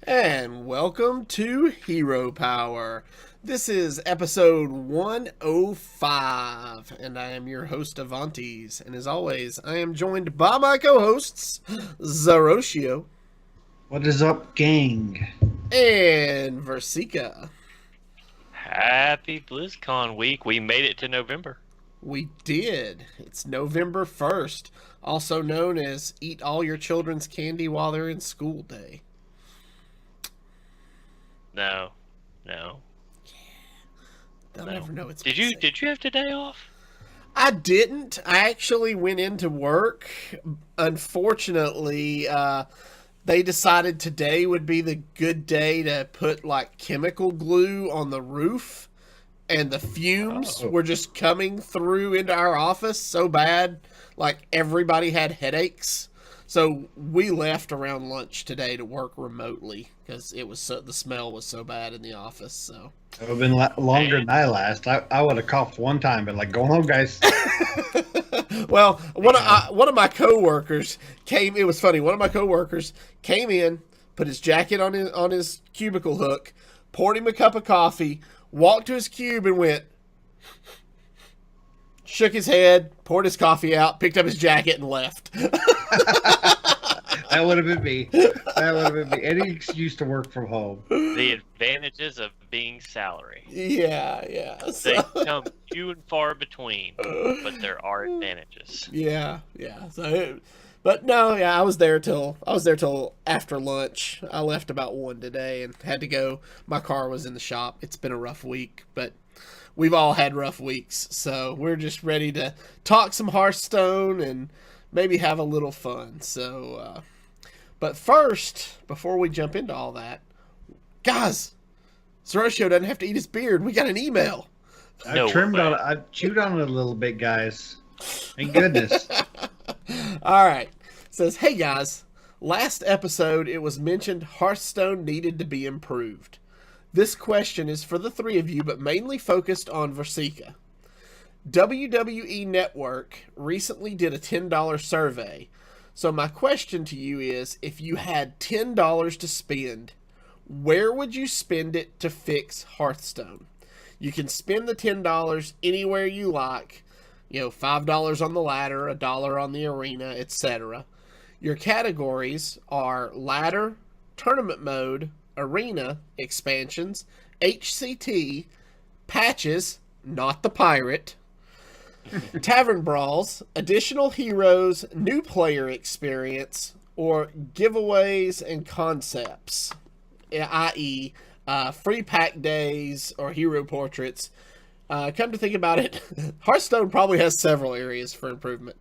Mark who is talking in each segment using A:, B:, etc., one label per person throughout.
A: And welcome to Hero Power. This is episode 105, and I am your host, Avantes. And as always, I am joined by my co hosts, Zaroshio
B: What is up, gang?
A: and Versika.
C: Happy BlizzCon week. We made it to November.
A: We did. It's November 1st, also known as Eat All Your Children's Candy While They're in School Day.
C: No.
A: They'll never know it's
C: Did you have today off?
A: I didn't. I actually went into work. Unfortunately, they decided today would be the good day to put like chemical glue on the roof, and the fumes were just coming through into our office so bad, like everybody had headaches. So we left around lunch today to work remotely because the smell was so bad in the office. So
B: It would have been longer than I last. I would have coughed one time, but like, go home, guys.
A: well, one of my coworkers came. It was funny. One of my coworkers came in, put his jacket on his cubicle hook, poured him a cup of coffee, walked to his cube, and went. Shook his head, poured his coffee out, picked up his jacket, and left.
B: That would have been me. That would have been me. Any excuse to work from home.
C: The advantages of being salary.
A: Yeah.
C: They come few and far between, but there are advantages.
A: Yeah. But no, I was there till after lunch. I left about 1 today and had to go. My car was in the shop. It's been a rough week, but we've all had rough weeks, so we're just ready to talk some Hearthstone and maybe have a little fun. So, but first, before we jump into all that, guys, Zeroshio doesn't have to eat his beard. We got an email.
B: I've chewed on it a little bit, guys. Thank goodness.
A: All right. It says, hey guys, last episode it was mentioned Hearthstone needed to be improved. This question is for the three of you, but mainly focused on Versika. WWE Network recently did a $10 survey. So my question to you is, if you had $10 to spend, where would you spend it to fix Hearthstone? You can spend the $10 anywhere you like. $5 on the ladder, $1 on the arena, etc. Your categories are ladder, tournament mode, arena, expansions, HCT, patches, not the pirate, tavern brawls, additional heroes, new player experience, or giveaways and concepts, i.e., free pack days or hero portraits. Come to think about it, Hearthstone probably has several areas for improvement.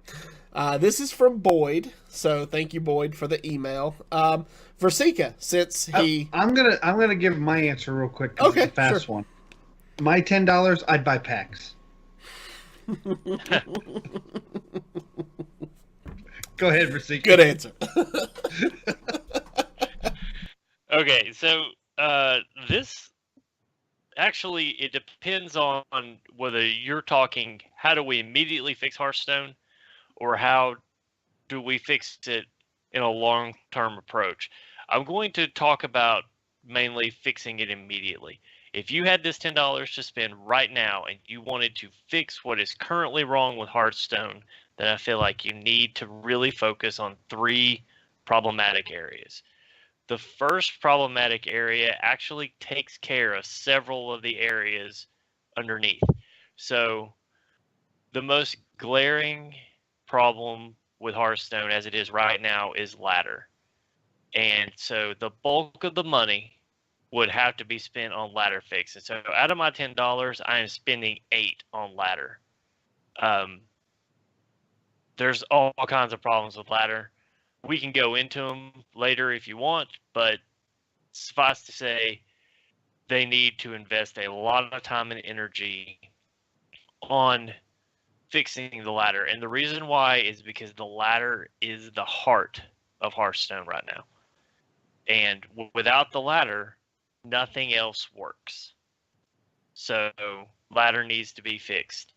A: This is from Boyd, so thank you, Boyd, for the email. Versika, since he,
B: I'm gonna give my answer real quick.
A: Okay,
B: it's a fast
A: sure.
B: one. My $10, I'd buy packs. Go ahead, Versika.
A: good answer.
C: Okay, so this actually it depends on whether you're talking how do we immediately fix Hearthstone or how do we fix it in a long-term approach. I'm going to talk about mainly fixing it immediately. If you had this $10 to spend right now and you wanted to fix what is currently wrong with Hearthstone, then I feel like you need to really focus on three problematic areas. The first problematic area actually takes care of several of the areas underneath. So the most glaring problem with Hearthstone as it is right now is ladder. And so the bulk of the money would have to be spent on ladder fixes. So out of my $10, I am spending $8 on ladder. There's all kinds of problems with ladder. We can go into them later if you want, but suffice to say, they need to invest a lot of time and energy on fixing the ladder. And the reason why is because the ladder is the heart of Hearthstone right now. And without the ladder, nothing else works. So ladder needs to be fixed.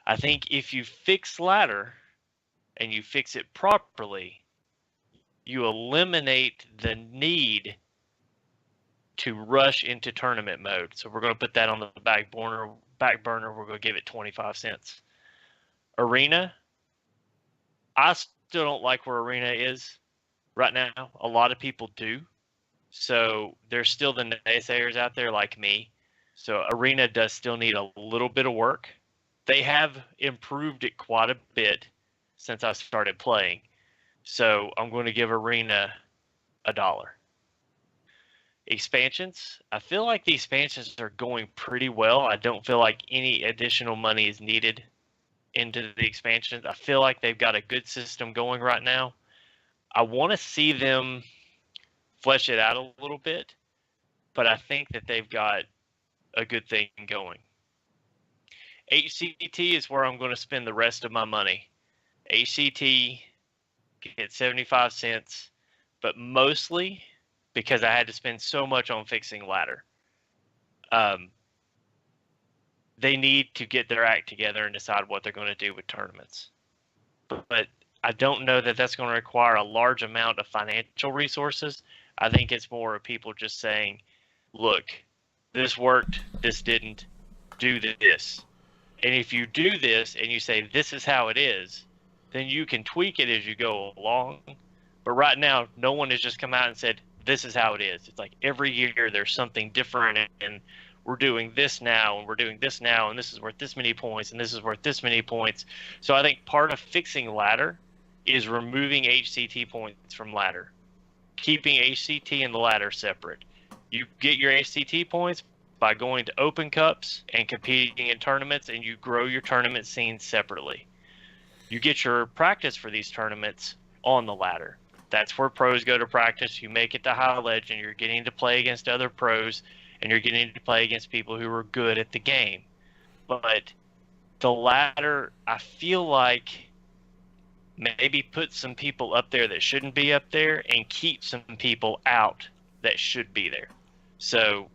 C: I think if you fix ladder and you fix it properly, you eliminate the need to rush into tournament mode. So we're going to put that on the back burner. We're going to give it 25 cents. Arena, I still don't like where Arena is right now. A lot of people do. So there's still the naysayers out there like me. So Arena does still need a little bit of work. They have improved it quite a bit since I started playing. So I'm going to give Arena $1. Expansions, I feel like the expansions are going pretty well. I don't feel like any additional money is needed into the expansions. I feel like they've got a good system going right now. I want to see them flesh it out a little bit, but I think that they've got a good thing going. HCT is where I'm going to spend the rest of my money. HCT gets 75 cents, but mostly because I had to spend so much on fixing ladder. They need to get their act together and decide what they're going to do with tournaments. But I don't know that that's going to require a large amount of financial resources. I think it's more of people just saying, look, this worked, this didn't, do this. And if you do this and you say this is how it is, then you can tweak it as you go along. But right now, no one has just come out and said, this is how it is. It's like every year there's something different, and we're doing this now, and we're doing this now, and this is worth this many points, and this is worth this many points. So I think part of fixing ladder is removing HCT points from ladder, keeping HCT and the ladder separate. You get your HCT points by going to open cups and competing in tournaments, and you grow your tournament scene separately. You get your practice for these tournaments on the ladder. That's where pros go to practice. You make it to high legend. You're getting to play against other pros, and you're getting to play against people who are good at the game. But the ladder, I feel like maybe put some people up there that shouldn't be up there and keep some people out that should be there. So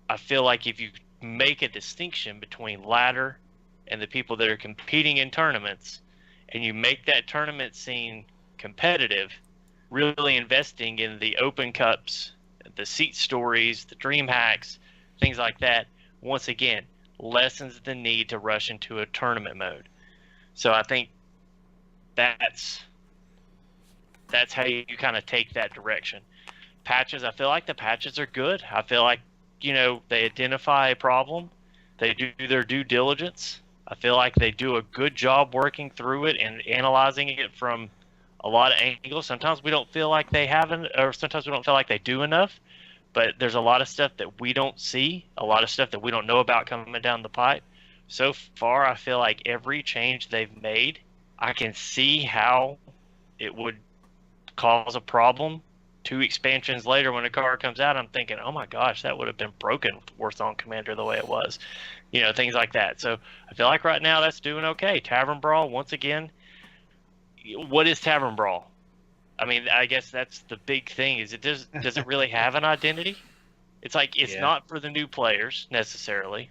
C: I feel like if you make a distinction between ladder and the people that are competing in tournaments, and you make that tournament scene competitive, really investing in the open cups, the seat stories, the dream hacks, things like that, once again, lessens the need to rush into a tournament mode. So I think that's how you kind of take that direction. Patches, I feel like the patches are good. I feel like, they identify a problem. They do their due diligence. I feel like they do a good job working through it and analyzing it from a lot of angles. Sometimes we don't feel like they haven't, or sometimes we don't feel like they do enough, but there's a lot of stuff that we don't see, a lot of stuff that we don't know about coming down the pipe. So far, I feel like every change they've made, I can see how it would cause a problem 2 expansions later when a card comes out. I'm thinking, oh my gosh, that would have been broken with Warzone Commander the way it was. Things like that. So I feel like right now that's doing okay. Tavern Brawl, once again, what is Tavern Brawl? I mean, I guess that's the big thing. Is it does it really have an identity? It's like it's not for the new players necessarily.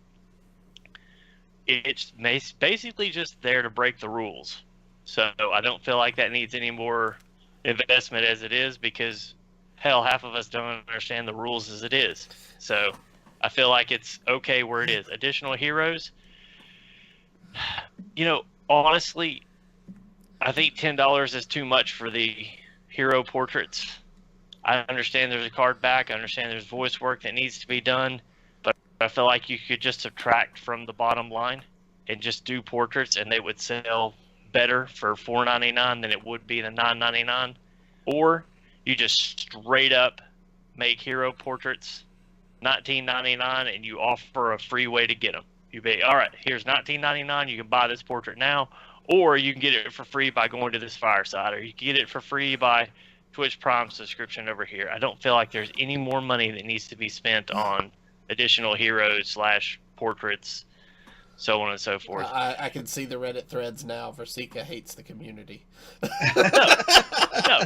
C: It's basically just there to break the rules. So I don't feel like that needs any more investment as it is, because hell, half of us don't understand the rules as it is. So I feel like it's okay where it is. Additional heroes, honestly, I think $10 is too much for the hero portraits. I understand there's a card back. I understand there's voice work that needs to be done, but I feel like you could just subtract from the bottom line and just do portraits, and they would sell better for $4.99 than it would be the $9.99. Or you just straight up make hero portraits $19.99, and you offer a free way to get them. You be, all right, here's $19.99. You can buy this portrait now. Or you can get it for free by going to this fireside, or you can get it for free by Twitch Prime subscription over here. I don't feel like there's any more money that needs to be spent on additional heroes / portraits, so on and so forth.
A: I can see the Reddit threads now. Versika hates the community.
C: No,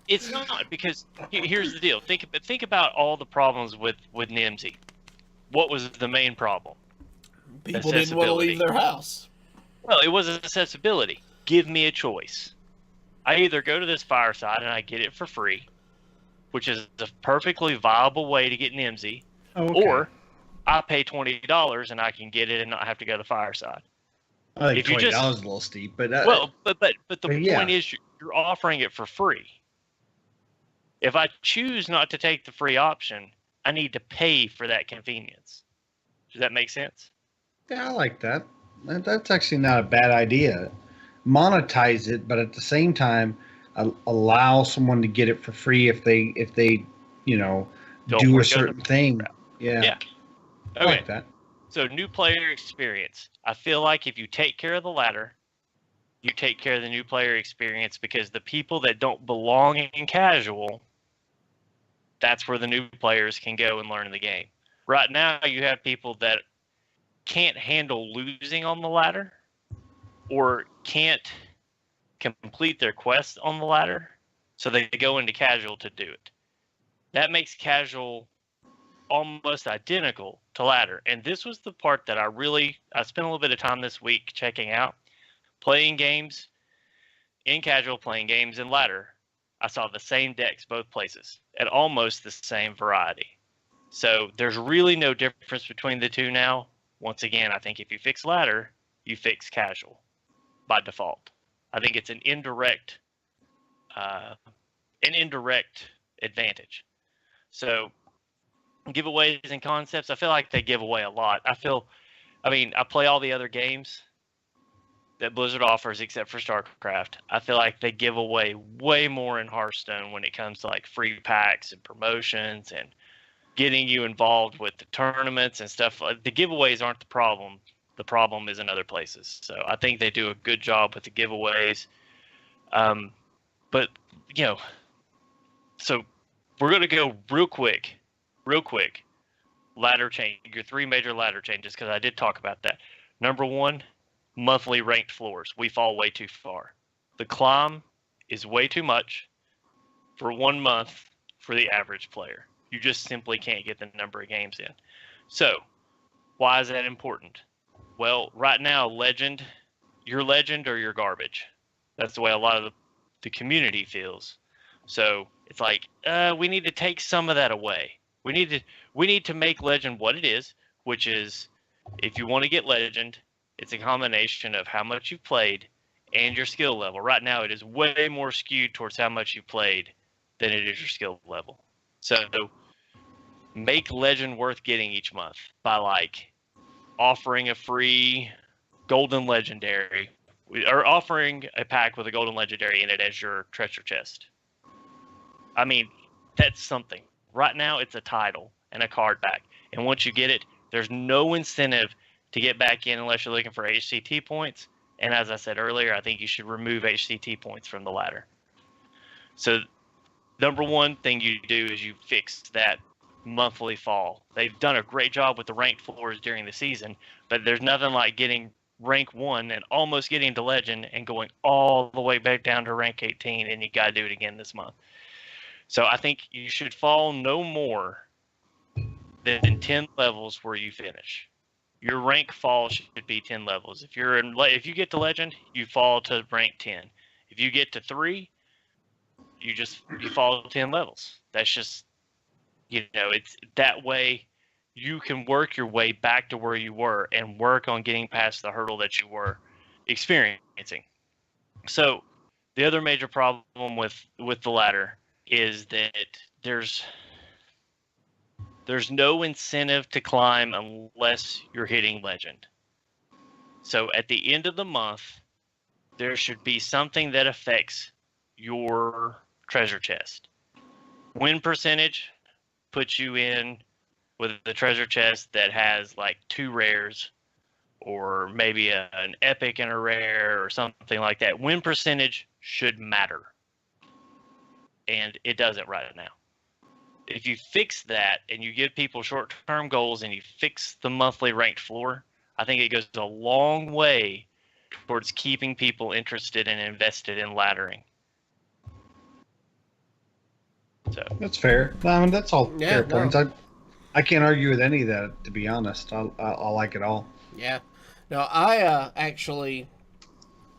C: it's not, because here's the deal. Think about all the problems with Nimsy. What was the main problem?
A: People didn't want to leave their house.
C: Well, it wasn't accessibility. Give me a choice. I either go to this fireside and I get it for free, which is a perfectly viable way to get an MZ,
B: Oh, okay.
C: or I pay $20 and I can get it and not have to go to the fireside.
B: I think
C: if you
B: $20
C: just-
B: is a little steep, but
C: but the
B: yeah.
C: point is you're offering it for free. If I choose not to take the free option, I need to pay for that convenience. Does that make sense?
B: Yeah, I like that. That's actually not a bad idea. Monetize it, but at the same time, allow someone to get it for free if they
C: Don't
B: do a
C: wanna go
B: certain
C: the
B: thing.
C: route.
B: Yeah.
C: Yeah.
B: I like that.
C: So new player experience. I feel like if you take care of the ladder, you take care of the new player experience, because the people that don't belong in casual, that's where the new players can go and learn the game. Right now, you have people that can't handle losing on the ladder or can't complete their quest on the ladder, so they go into casual to do it. That makes casual almost identical to ladder. And this was the part that I spent a little bit of time this week checking out. Playing games in casual, playing games in ladder. I saw the same decks both places at almost the same variety. So there's really no difference between the two now. Once again, I think if you fix ladder, you fix casual by default. I think it's an indirect advantage. So giveaways and concepts, I feel like they give away a lot. I play all the other games that Blizzard offers except for StarCraft. I feel like they give away way more in Hearthstone when it comes to like free packs and promotions and getting you involved with the tournaments and stuff. The giveaways aren't the problem. The problem is in other places. So I think they do a good job with the giveaways. But so we're going to go real quick. Ladder change, your 3 major ladder changes, because I did talk about that. Number 1, monthly ranked floors. We fall way too far. The climb is way too much for 1 month for the average player. You just simply can't get the number of games in. So, why is that important? Well, right now, you're legend or you're garbage. That's the way a lot of the community feels. So it's like, we need to take some of that away. We need to make legend what it is, which is, if you want to get legend, it's a combination of how much you've played and your skill level. Right now, it is way more skewed towards how much you played than it is your skill level. So make legend worth getting each month by like offering a free golden legendary, or offering a pack with a golden legendary in it as your treasure chest. I mean, that's something. Right now, it's a title and a card back. And once you get it, there's no incentive to get back in unless you're looking for HCT points. And as I said earlier, I think you should remove HCT points from the ladder. So number one thing you do is you fix that monthly fall. They've done a great job with the ranked floors during the season, but there's nothing like getting rank 1 and almost getting to legend and going all the way back down to rank 18, and you got to do it again this month. So I think you should fall no more than 10 levels where you finish. Your rank fall should be 10 levels. If you get to legend, you fall to rank 10. If you get to 3, you fall 10 levels. That's just, it's that way you can work your way back to where you were and work on getting past the hurdle that you were experiencing. So the other major problem with the ladder is that there's no incentive to climb unless you're hitting legend. So at the end of the month, there should be something that affects your treasure chest. Win percentage puts you in with a treasure chest that has like 2 rares, or maybe an epic and a rare or something like that. Win percentage should matter. And it doesn't right now. If you fix that and you give people short-term goals and you fix the monthly ranked floor, I think it goes a long way towards keeping people interested and invested in laddering. So
B: That's fair. I mean, that's all
A: Yeah,
B: fair
A: no.
B: points. I can't argue with any of that, to be honest. I like it all.
A: Yeah. No, I actually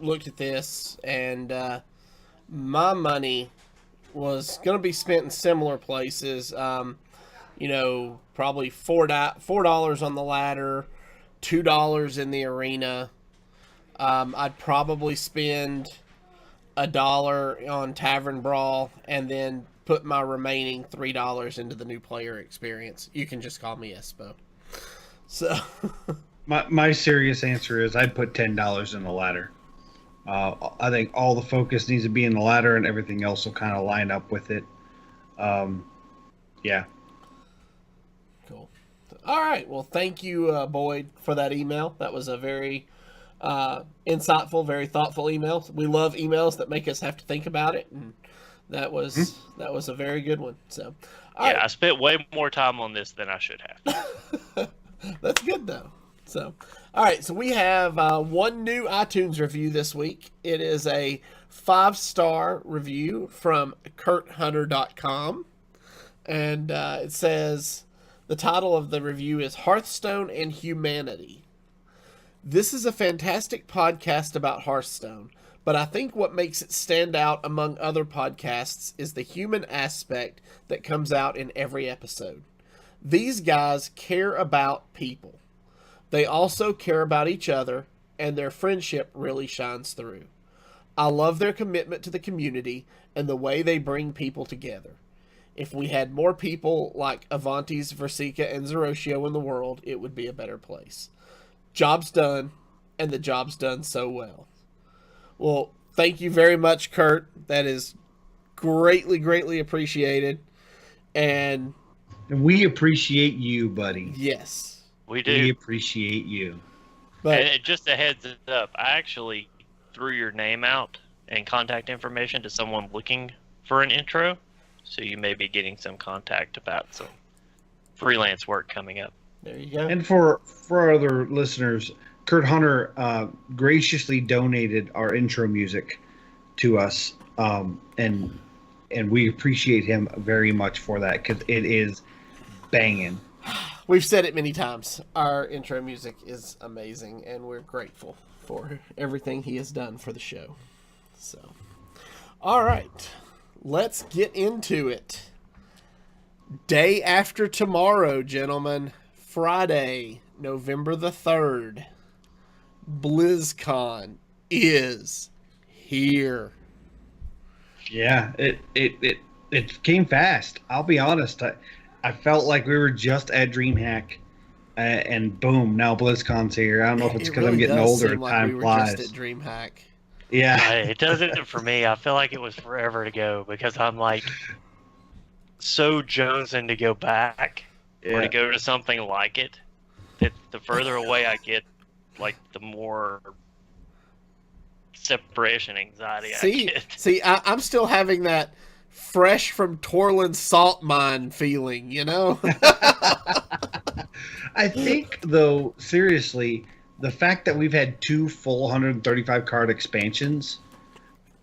A: looked at this, and my money was going to be spent in similar places. Probably $4 on the ladder, $2 in the arena. I'd probably spend $1 on Tavern Brawl, and then put my remaining $3 into the new player experience. You can just call me Espo. So,
B: My serious answer is I'd put $10 in the ladder. I think all the focus needs to be in the ladder, and everything else will kind of line up with it. Yeah.
A: Cool. All right. Well, thank you, Boyd, for that email. That was a very insightful, very thoughtful email. We love emails that make us have to think about it, and that was a very good one. So,
C: right. I spent way more time on this than I should have.
A: That's good though. So, all right. So we have one new iTunes review this week. It is a 5-star review from KurtHunter.com, and it says the title of the review is Hearthstone and Humanity. This is a fantastic podcast about Hearthstone, but I think what makes it stand out among other podcasts is the human aspect that comes out in every episode. These guys care about people. They also care about each other, and their friendship really shines through. I love their commitment to the community and the way they bring people together. If we had more people like Avantis, Versika, and Zeroshio in the world, it would be a better place. Job's done, and the job's done so well. Well, thank you very much, Kurt. That is greatly, greatly appreciated. And
B: we appreciate you, buddy.
A: Yes.
C: We do.
B: We appreciate you.
C: But and just a heads up, I actually threw your name out and contact information to someone looking for an intro, so you may be getting some contact about some freelance work coming up.
A: There you go.
B: And for our other listeners, Kurt Hunter graciously donated our intro music to us, and we appreciate him very much for that, because it is banging.
A: We've said it many times. Our intro music is amazing, and we're grateful for everything he has done for the show. So, all right, let's get into it. Day after tomorrow, gentlemen, Friday, November the 3rd, BlizzCon is here.
B: Yeah, it came fast. I'll be honest. I felt like we were just at DreamHack, and boom, now BlizzCon's here. I don't know if it's because I'm getting older and time flies.
A: Just at DreamHack.
C: Yeah, it doesn't for me. I feel like it was forever to go, because I'm like so jonesing to go back or to go to something like it. That the further away I get, like the more separation anxiety I get.
A: See, I'm still having that fresh from Torland salt mine feeling, you know?
B: I think, though, seriously, the fact that we've had 2 full 135 card expansions,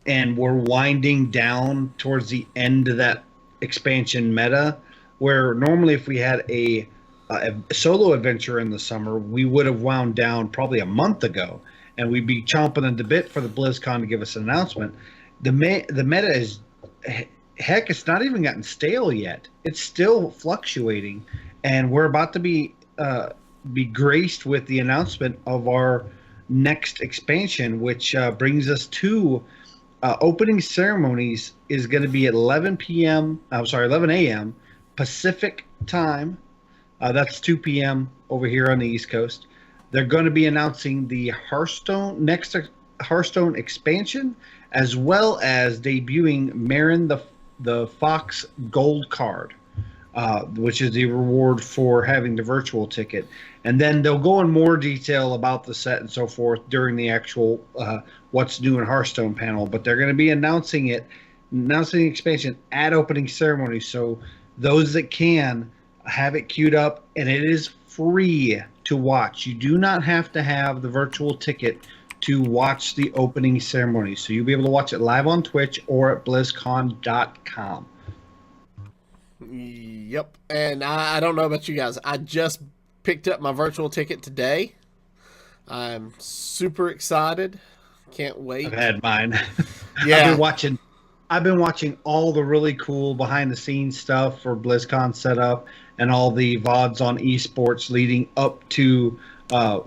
B: and we're winding down towards the end of that expansion meta, where normally if we had a solo adventure in the summer, we would have wound down probably a month ago, and we'd be chomping at the bit for the BlizzCon to give us an announcement. The meta is, heck, it's not even gotten stale yet. It's still fluctuating, and we're about to be graced with the announcement of our next expansion, which brings us to opening ceremonies is going to be at 11 a.m. Pacific time. That's 2 p.m. over here on the East Coast. They're going to be announcing the next Hearthstone expansion, as well as debuting Marin the Fox Gold card, which is the reward for having the virtual ticket. And then they'll go in more detail about the set and so forth during the actual What's New in Hearthstone panel. But they're going to be announcing the expansion at opening ceremony. So those that can, have it queued up, and it is free to watch. You do not have to have the virtual ticket to watch the opening ceremony. So you'll be able to watch it live on Twitch or at BlizzCon.com.
A: Yep. And I don't know about you guys. I just picked up my virtual ticket today. I'm super excited. Can't wait.
B: I've had mine.
A: Yeah.
B: I've been watching I've been watching all the really cool behind the scenes stuff for BlizzCon setup and all the VODs on esports leading up to uh,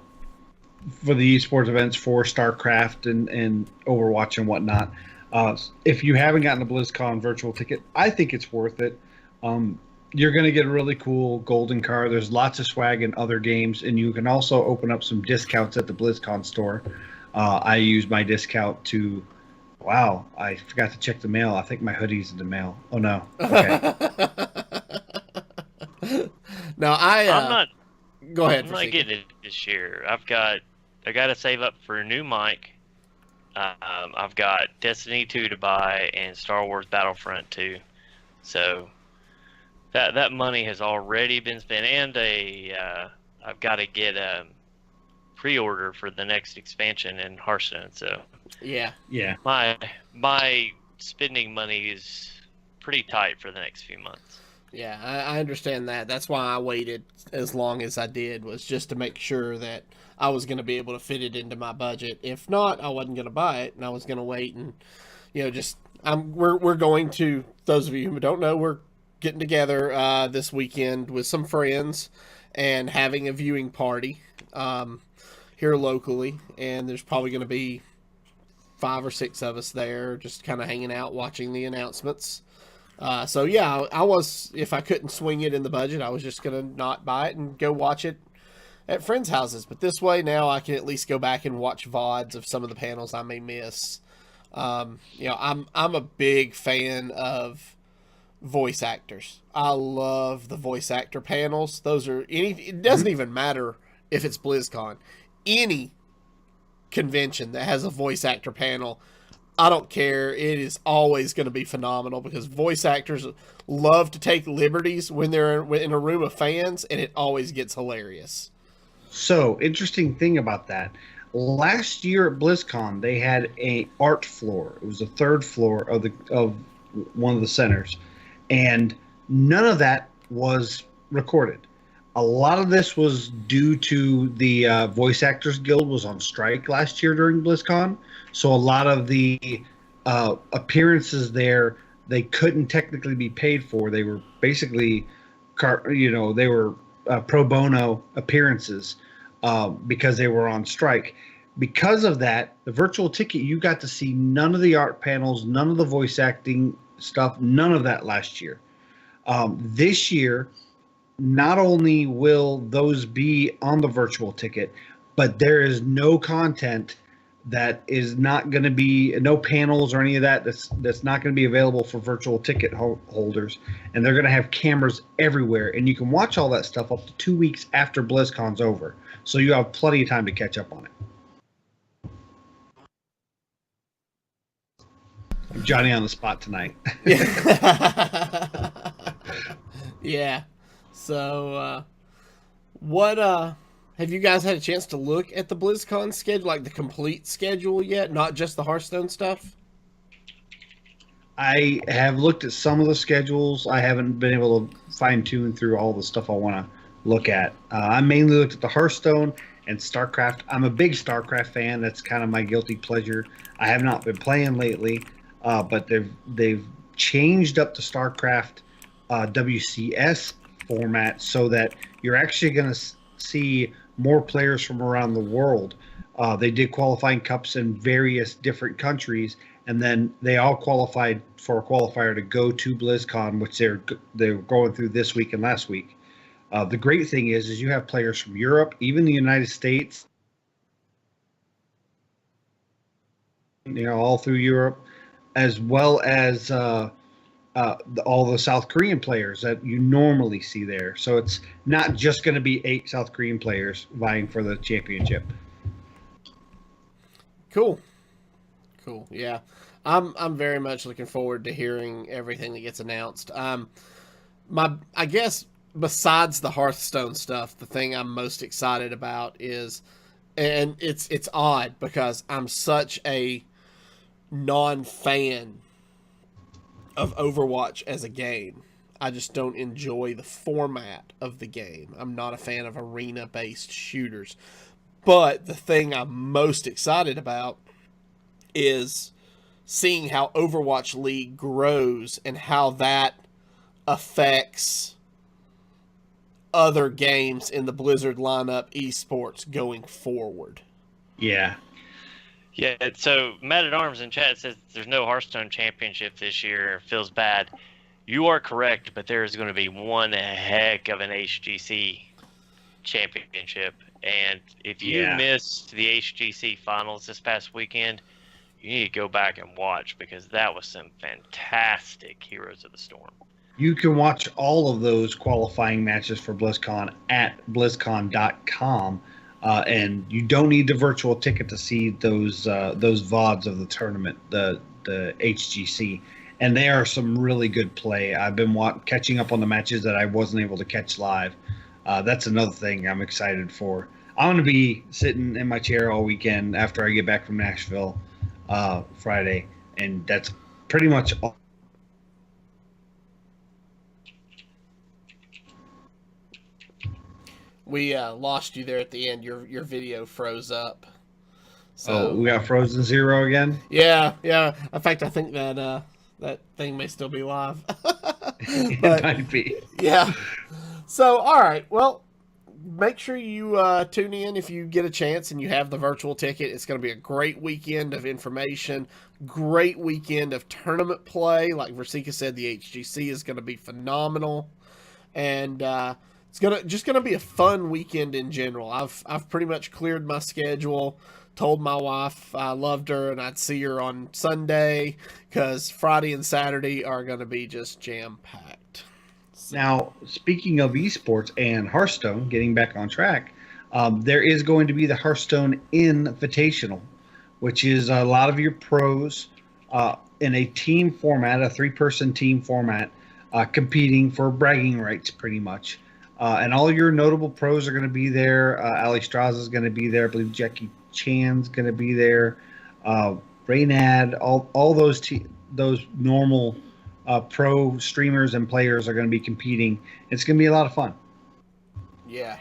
B: for the esports events for StarCraft and Overwatch and whatnot. If you haven't gotten a BlizzCon virtual ticket, I think it's worth it. You're going to get a really cool golden card. There's lots of swag in other games, and you can also open up some discounts at the BlizzCon store. I use my discount to. Wow, I forgot to check the mail. I think my hoodie's in the mail. Oh no. Okay.
A: No,
C: I'm not.
A: go ahead.
C: I'm not getting it this year. I got to save up for a new mic. I've got Destiny 2 to buy and Star Wars Battlefront 2. So that money has already been spent, and I've got to get a pre-order for the next expansion in Hearthstone. So
A: yeah,
C: my spending money is pretty tight for the next few months.
A: yeah, I understand that. That's why I waited as long as I did, was just to make sure that I was going to be able to fit it into my budget. If not, I wasn't going to buy it, and I was going to wait and just we're going to, those of you who don't know, we're getting together this weekend with some friends and having a viewing party here locally, and there's probably going to be 5 or 6 of us there, just kind of hanging out, watching the announcements. So yeah, I was, if I couldn't swing it in the budget, I was just gonna not buy it and go watch it at friends' houses. But this way, now I can at least go back and watch VODs of some of the panels I may miss. I'm a big fan of voice actors. I love the voice actor panels. Those are it doesn't even matter if it's BlizzCon. Any convention that has a voice actor panel, I don't care. It is always going to be phenomenal because voice actors love to take liberties when they're in a room of fans, and it always gets hilarious.
B: So, interesting thing about that. Last year at BlizzCon, they had a art floor. It was the third floor of one of the centers, and none of that was recorded. A lot of this was due to the Voice Actors Guild was on strike last year during BlizzCon, so a lot of the appearances there, they couldn't technically be paid for. They were basically, they were pro bono appearances because they were on strike. Because of that, the virtual ticket, you got to see none of the art panels, none of the voice acting stuff, none of that last year. This year, not only will those be on the virtual ticket, but there is no content that is not going to be, no panels or any of that that's not going to be available for virtual ticket holders, and they're going to have cameras everywhere, and you can watch all that stuff up to 2 weeks after BlizzCon's over, so you have plenty of time to catch up on it. Johnny on the spot tonight.
A: Yeah. So, what have you guys had a chance to look at the BlizzCon schedule, like the complete schedule yet, not just the Hearthstone stuff?
B: I have looked at some of the schedules. I haven't been able to fine tune through all the stuff I want to look at. I mainly looked at the Hearthstone and StarCraft. I'm a big StarCraft fan. That's kind of my guilty pleasure. I have not been playing lately, but they've changed up the StarCraft WCS format so that you're actually going to see more players from around the world. They did qualifying cups in various different countries, and then they all qualified for a qualifier to go to BlizzCon, which they're going through this week and last week. The great thing is you have players from Europe, even the United States, all through Europe, as well as all the South Korean players that you normally see there. So it's not just going to be 8 South Korean players vying for the championship.
A: Cool. Yeah, I'm very much looking forward to hearing everything that gets announced. I guess besides the Hearthstone stuff, the thing I'm most excited about is, and it's odd because I'm such a non-fan of Overwatch as a game. I just don't enjoy the format of the game. I'm not a fan of arena-based shooters. But the thing I'm most excited about is seeing how Overwatch League grows and how that affects other games in the Blizzard lineup esports going forward.
B: Yeah.
C: Yeah, so Matt at Arms in chat says there's no Hearthstone Championship this year. Feels bad. You are correct, but there is going to be one heck of an HGC Championship. And if you missed the HGC finals this past weekend, you need to go back and watch because that was some fantastic Heroes of the Storm.
B: You can watch all of those qualifying matches for BlizzCon at BlizzCon.com. And you don't need the virtual ticket to see those VODs of the tournament, the HGC, and they are some really good play. I've been catching up on the matches that I wasn't able to catch live. That's another thing I'm excited for. I'm going to be sitting in my chair all weekend after I get back from Nashville Friday, and that's pretty much all.
A: We lost you there at the end. Your video froze up. So
B: we got Frozen Zero again?
A: Yeah. In fact, I think that that thing may still be live.
B: It might be.
A: Yeah. So, all right. Well, make sure you tune in if you get a chance and you have the virtual ticket. It's going to be a great weekend of information, great weekend of tournament play. Like Versika said, the HGC is going to be phenomenal. And it's gonna be a fun weekend in general. I've pretty much cleared my schedule. Told my wife I loved her and I'd see her on Sunday because Friday and Saturday are gonna be just jam packed. So.
B: Now, speaking of esports and Hearthstone, getting back on track, there is going to be the Hearthstone Invitational, which is a lot of your pros in a team format, a 3-person team format, competing for bragging rights, pretty much. And all your notable pros are going to be there. Ali Straza is going to be there. I believe Jackie Chan's going to be there. Raynad, all those normal pro streamers and players are going to be competing. It's going to be a lot of fun.
A: Yeah,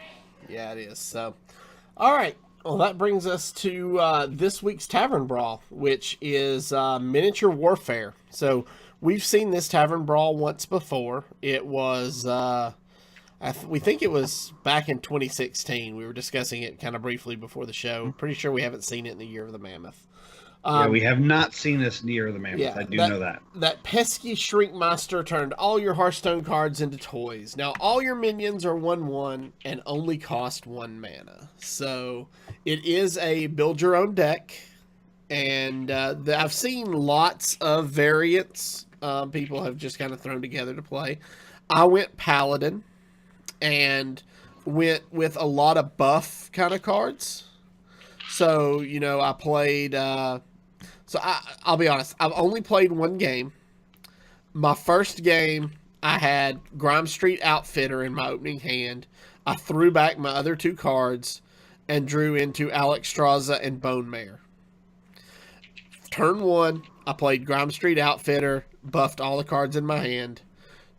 A: it is. So, all right. Well, that brings us to this week's Tavern Brawl, which is miniature warfare. So we've seen this Tavern Brawl once before. It was... we think it was back in 2016. We were discussing it kind of briefly before the show. Pretty sure we haven't seen it in the Year of the Mammoth.
B: We have not seen this in the Year of the Mammoth. Yeah, I do know that. That
A: pesky Shrinkmaster turned all your Hearthstone cards into toys. Now, all your minions are 1/1 and only cost 1 mana. So, it is a build-your-own deck. And I've seen lots of variants people have just kind of thrown together to play. I went Paladin. And went with a lot of buff kind of cards. So, I played... I'll be honest. I've only played one game. My first game, I had Grime Street Outfitter in my opening hand. I threw back my other 2 cards and drew into Alex Straza and Bone Mare. Turn 1, I played Grime Street Outfitter, buffed all the cards in my hand.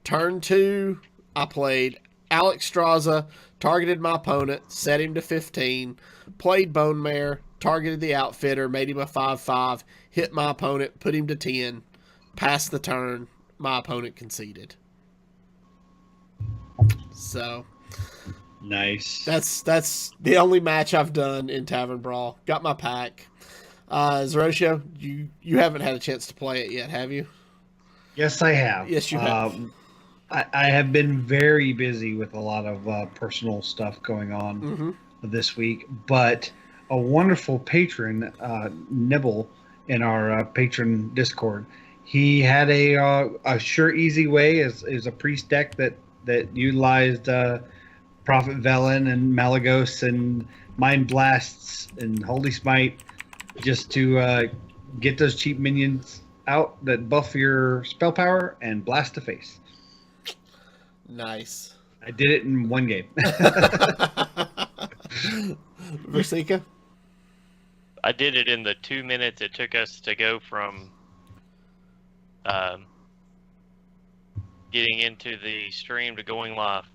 A: Turn 2, I played... Alex Straza, targeted my opponent, set him to 15, played Bone Mare, targeted the Outfitter, made him a 5/5, hit my opponent, put him to 10, passed the turn, my opponent conceded. So,
B: nice.
A: That's the only match I've done in Tavern Brawl. Got my pack. Zeroshio, you haven't had a chance to play it yet, have you?
B: Yes, I have.
A: Yes, you have.
B: I have been very busy with a lot of personal stuff going on this week, but a wonderful patron, Nibble, in our patron Discord, he had a sure, easy way is a priest deck that utilized Prophet Velen and Malagos and Mind Blasts and Holy Smite just to get those cheap minions out that buff your spell power and blast the face.
A: Nice.
B: I did it in one game.
A: Versika?
C: I did it in the 2 minutes it took us to go from getting into the stream to going live.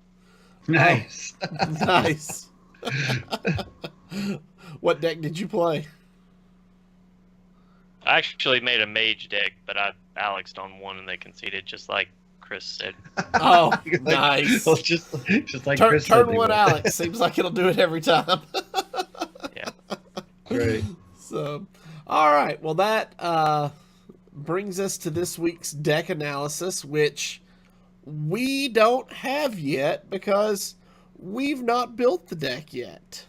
B: Nice.
A: Oh, nice. What deck did you play?
C: I actually made a mage deck, but I Alexed on one and they conceded, just like Chris said.
A: Oh,
B: Like,
A: nice.
B: well, just like Chris said
A: Turn
B: they
A: one
B: would.
A: Alex. Seems like it'll do it every time.
C: Yeah.
B: Right.
A: So, all right. Well, that brings us to this week's deck analysis, which we don't have yet because we've not built the deck yet.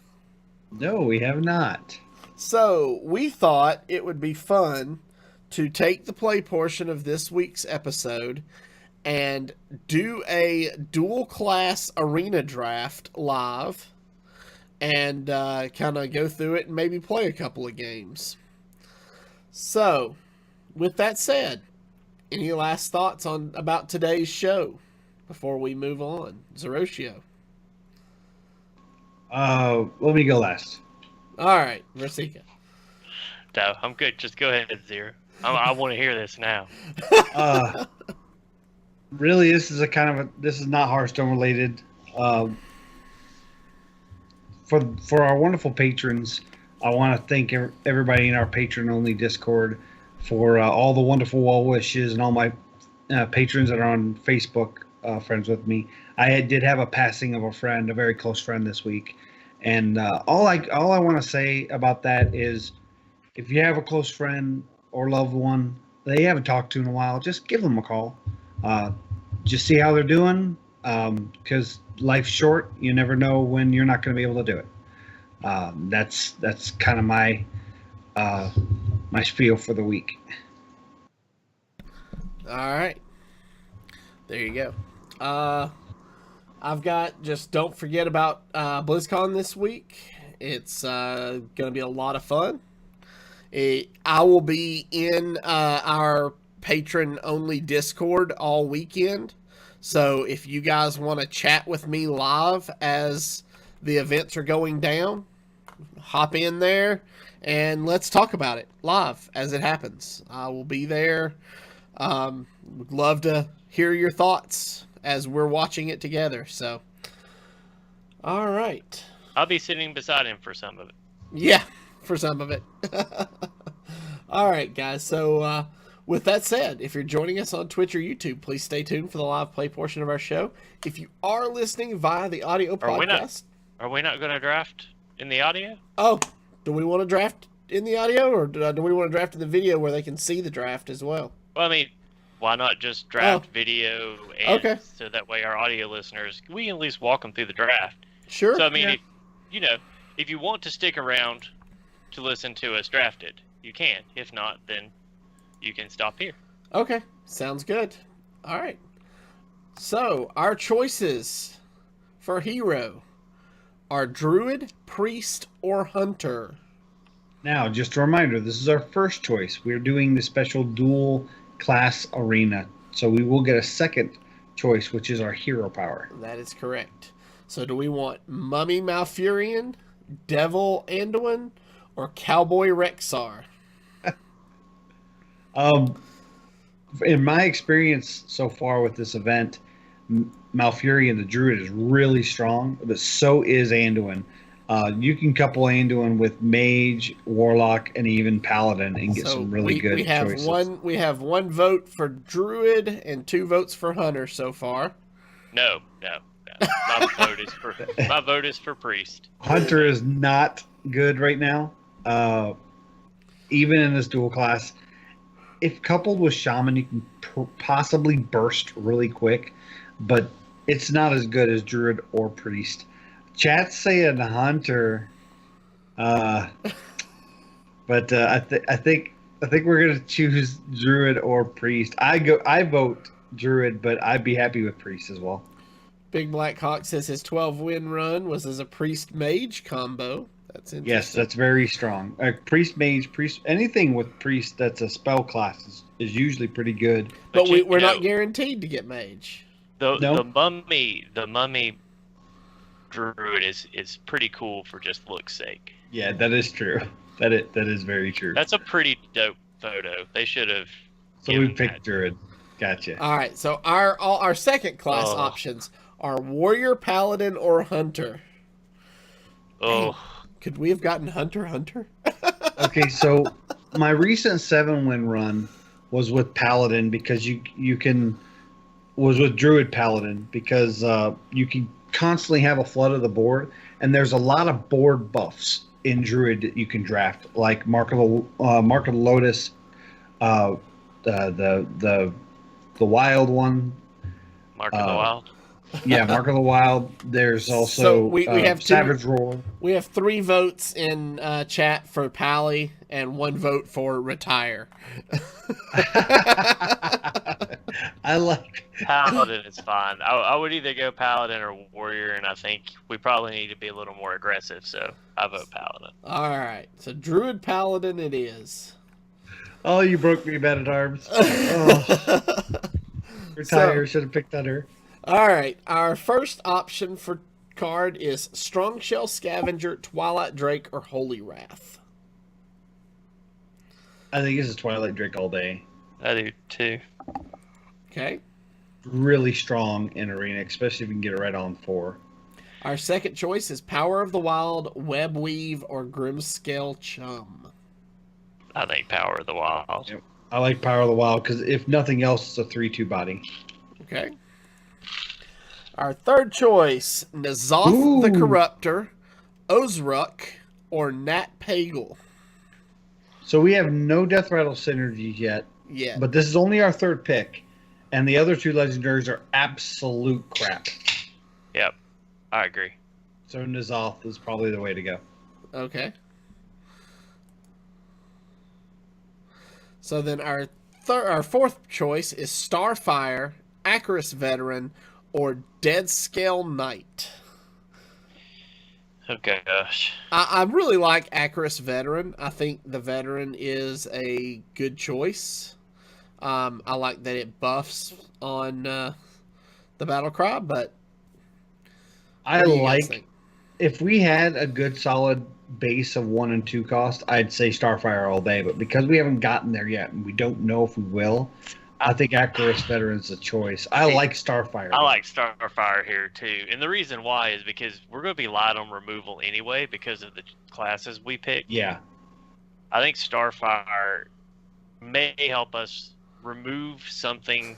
B: No, we have not.
A: So, we thought it would be fun to take the play portion of this week's episode and do a dual class arena draft live and kind of go through it and maybe play a couple of games. So, with that said, any last thoughts on about today's show before we move on? Zeroshio.
B: Let me go last.
A: All right, Versika.
C: No, I'm good. Just go ahead, Zero. I want to hear this now.
B: Really, this is this is not Hearthstone related. For our wonderful patrons, I want to thank everybody in our patron only Discord for all the wonderful well wishes and all my patrons that are on Facebook friends with me. I did have a passing of a friend, a very close friend this week, and all I want to say about that is, if you have a close friend or loved one that you haven't talked to in a while, just give them a call. Just see how they're doing, because life's short. You never know when you're not going to be able to do it. That's kind of my my spiel for the week.
A: All right. There you go. I've got, just don't forget about BlizzCon this week. It's going to be a lot of fun. I will be in our patron-only Discord all weekend. So if you guys want to chat with me live as the events are going down, hop in there and let's talk about it live as it happens. I will be there. Would love to hear your thoughts as we're watching it together. So, all right.
C: I'll be sitting beside him for some of it.
A: Yeah, for some of it. All right, guys. So, with that said, if you're joining us on Twitch or YouTube, please stay tuned for the live play portion of our show. If you are listening via the audio podcast...
C: Are we not going to draft in the audio?
A: Oh, do we want to draft in the audio, or do we want to draft in the video where they can see the draft as well?
C: Well, I mean, why not just draft video, and
A: okay,
C: so that way our audio listeners, we can at least walk them through the draft.
A: Sure.
C: So, I mean,
A: yeah.
C: if you want to stick around to listen to us draft it, you can. If not, then you can stop here.
A: Okay, sounds good. All right. So, our choices for hero are Druid, Priest, or Hunter.
B: Now, just a reminder, this is our first choice. We're doing the special dual class arena. So we will get a second choice, which is our hero power.
A: That is correct. So do we want Mummy Malfurion, Devil Anduin, or Cowboy Rexar?
B: In my experience so far with this event, Malfurion the Druid is really strong, but so is Anduin. You can couple Anduin with Mage, Warlock, and even Paladin and get some really good choices.
A: We have one vote for Druid and 2 votes for Hunter so far.
C: No. My vote is for Priest.
B: Hunter is not good right now, even in this dual class. If coupled with Shaman, you can possibly burst really quick, but it's not as good as Druid or Priest. Chat's saying Hunter, but I think we're gonna choose Druid or Priest. I vote Druid, but I'd be happy with Priest as well.
A: Big Black Hawk says his 12-win run was as a Priest Mage combo. That's interesting.
B: Yes, that's very strong. Priest Mage, Priest, anything with Priest that's a spell class is usually pretty good.
A: But we're not guaranteed to get Mage.
C: The mummy Druid is pretty cool for just look's sake.
B: Yeah, that is true. That is very true.
C: That's a pretty dope photo. They should have.
B: So we picked Druid. Gotcha.
A: All right. So our second class options are Warrior, Paladin, or Hunter.
C: Oh.
A: Dang, could we have gotten Hunter?
B: Okay, so my recent 7-win run was with Paladin because you can was with Druid Paladin because you can constantly have a flood of the board, and there's a lot of board buffs in Druid that you can draft, like Mark of the Lotus, the Wild one.
C: Mark of the Wild.
B: Yeah, Mark of the Wild. There's also
A: So we have
B: Savage Roar.
A: We have 3 votes in chat for Pally and 1 vote for retire.
B: I like
C: Paladin is fine. I would either go Paladin or Warrior, and I think we probably need to be a little more aggressive, so I vote Paladin.
A: All right, so Druid Paladin it is.
B: Oh, you broke me, Man at Arms. Oh. Retire. Should have picked on her.
A: All right, our first option for card is Strong Shell Scavenger, Twilight Drake, or Holy Wrath.
B: I think this is Twilight Drake all day.
C: I do too.
A: Okay.
B: Really strong in Arena, especially if you can get it right on 4.
A: Our second choice is Power of the Wild, Web Weave, or Grimscale Chum.
C: I think Power of the Wild.
B: Yep. I like Power of the Wild because if nothing else, it's a 3/2 body.
A: Okay. Our third choice, N'Zoth the Corruptor, Ozruk, or Nat Pagal.
B: So we have no Death Rattle synergies yet.
A: Yeah.
B: But this is only our third pick. And the other 2 legendaries are absolute crap.
C: Yep, I agree.
B: So N'Zoth is probably the way to go.
A: Okay. So then our fourth choice is Starfire, Acaris Veteran, or Dead Scale Knight.
C: Oh gosh.
A: I really like Acaris Veteran. I think the Veteran is a good choice. I like that it buffs on the battle cry, but
B: I like if we had a good solid base of 1 and 2 cost, I'd say Starfire all day. But because we haven't gotten there yet, and we don't know if we will, I think Acaris Veteran's a choice. I like Starfire.
C: I like Starfire here too, and the reason why is because we're going to be light on removal anyway because of the classes we pick.
B: Yeah,
C: I think Starfire may help us remove something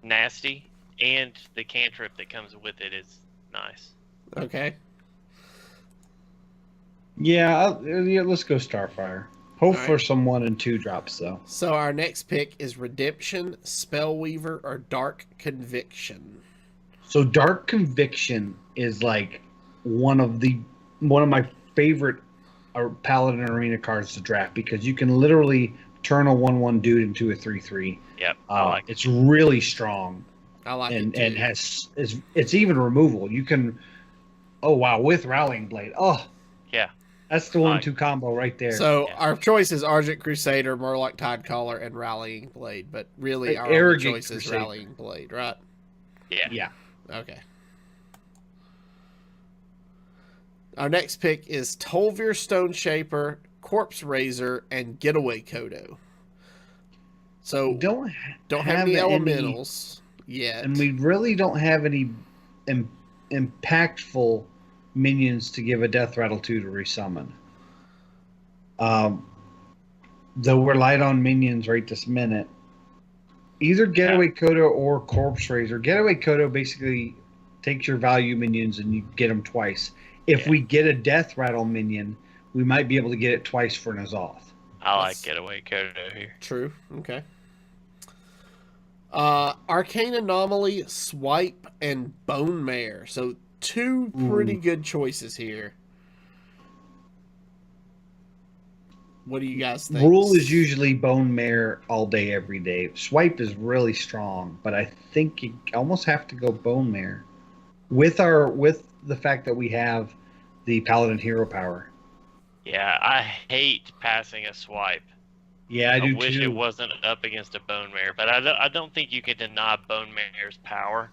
C: nasty, and the cantrip that comes with it is nice.
A: Okay.
B: Yeah, let's go Starfire. Hope
A: All right.
B: for some 1 and 2 drops, though.
A: So our next pick is Redemption, Spellweaver, or Dark Conviction.
B: So Dark Conviction is like one of my favorite Paladin Arena cards to draft because you can literally turn a 1/1 dude into a 3/3.
C: Yep, I like it.
B: It's really strong.
A: I like it too.
B: And it's even removal. You can with Rallying Blade. Oh
C: Yeah.
B: That's the 1-2 combo right there.
A: So our choice is Argent Crusader, Murloc Tidecaller, and Rallying Blade. But really, our only
B: Arrogant
A: choice is
B: Crusader.
A: Rallying Blade, right?
B: Yeah.
A: Okay. Our next pick is Tolvir Stone Shaper, Corpse Razor, and Getaway Kodo. So
B: Don't
A: have any elementals yet.
B: And we really don't have any impactful minions to give a Death Rattle 2 to resummon. Though we're light on minions right this minute. Either Getaway Kodo or Corpse Razor. Getaway Kodo basically takes your value minions and you get them twice. If we get a Death Rattle minion, we might be able to get it twice for N'Zoth.
C: I like Getaway Kodo here.
A: True. Okay. Arcane Anomaly, Swipe, and Bone Mare. So 2 pretty good choices here. What do you guys think?
B: Rule is usually Bone Mare all day, every day. Swipe is really strong, but I think you almost have to go Bone Mare with the fact that we have the Paladin Hero Power.
C: Yeah, I hate passing a Swipe.
B: Yeah, I do too.
C: I wish it wasn't up against a Bone Mare, but I don't think you can deny Bone Mare's power.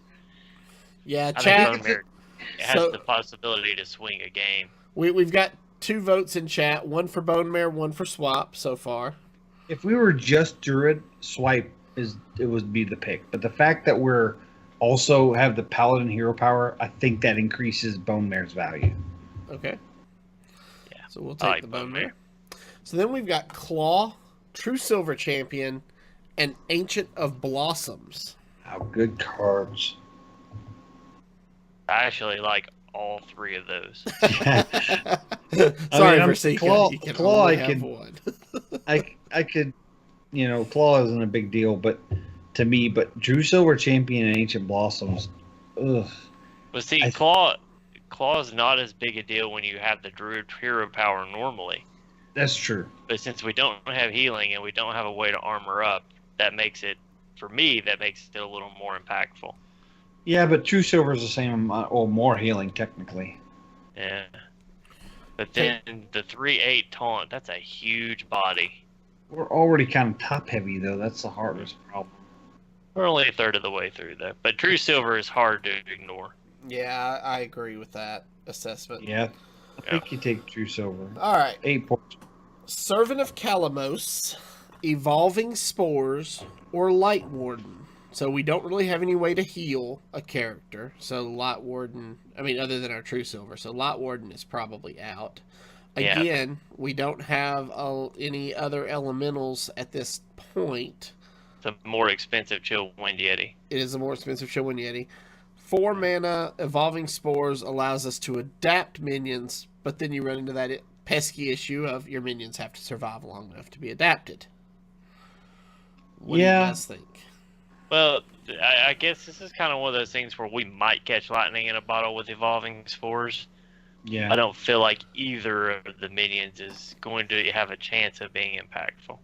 A: Yeah,
C: I
A: chat.
C: think Bone Mare has the possibility to swing a game.
A: We've got 2 votes in chat, 1 for Bone Mare, 1 for Swap so far.
B: If we were just Druid, Swipe would be the pick. But the fact that we're also have the Paladin Hero Power, I think that increases Bone Mare's value.
A: Okay.
C: Yeah.
A: So we'll take
C: like
A: the Bone Mare. So then we've got Claw, True Silver Champion, and Ancient of Blossoms.
B: How good cards.
C: I actually like all three of those.
A: Sorry,
B: I'm
A: Versika,
B: Claw.
A: you can
B: Claw.
A: only
B: I
A: have
B: could.
A: one.
B: I could. Claw isn't a big deal, but to me, but True Silver Champion and Ancient Blossoms. Ugh.
C: But see,
B: I-
C: Claw is not as big a deal when you have the Druid hero power normally.
B: That's true.
C: But since we don't have healing and we don't have a way to armor up, that makes it, for me, that makes it a little more impactful.
B: Yeah, but True Silver is the same amount, or more healing technically.
C: Yeah. But then the 3/8 taunt, that's a huge body.
B: We're already kind of top heavy though. That's the hardest problem.
C: We're only a third of the way through though. But True Silver is hard to ignore.
A: Yeah, I agree with that assessment.
B: Yeah, I think you take True Silver.
A: All right.
B: 8 points.
A: Servant of Calamos, Evolving Spores, or Light Warden. So we don't really have any way to heal a character. So Light Warden, other than our True Silver. So Light Warden is probably out.
C: Yeah.
A: Again, we don't have any other elementals at this point.
C: It's a more expensive Chill Wind Yeti.
A: It is a more expensive Chillwind Yeti. 4 mana Evolving Spores allows us to adapt minions, but then you run into that pesky issue of your minions have to survive long enough to be adapted. What do you guys think?
C: Well, I guess this is kind of one of those things where we might catch lightning in a bottle with Evolving Spores.
B: Yeah.
C: I don't feel like either of the minions is going to have a chance of being impactful.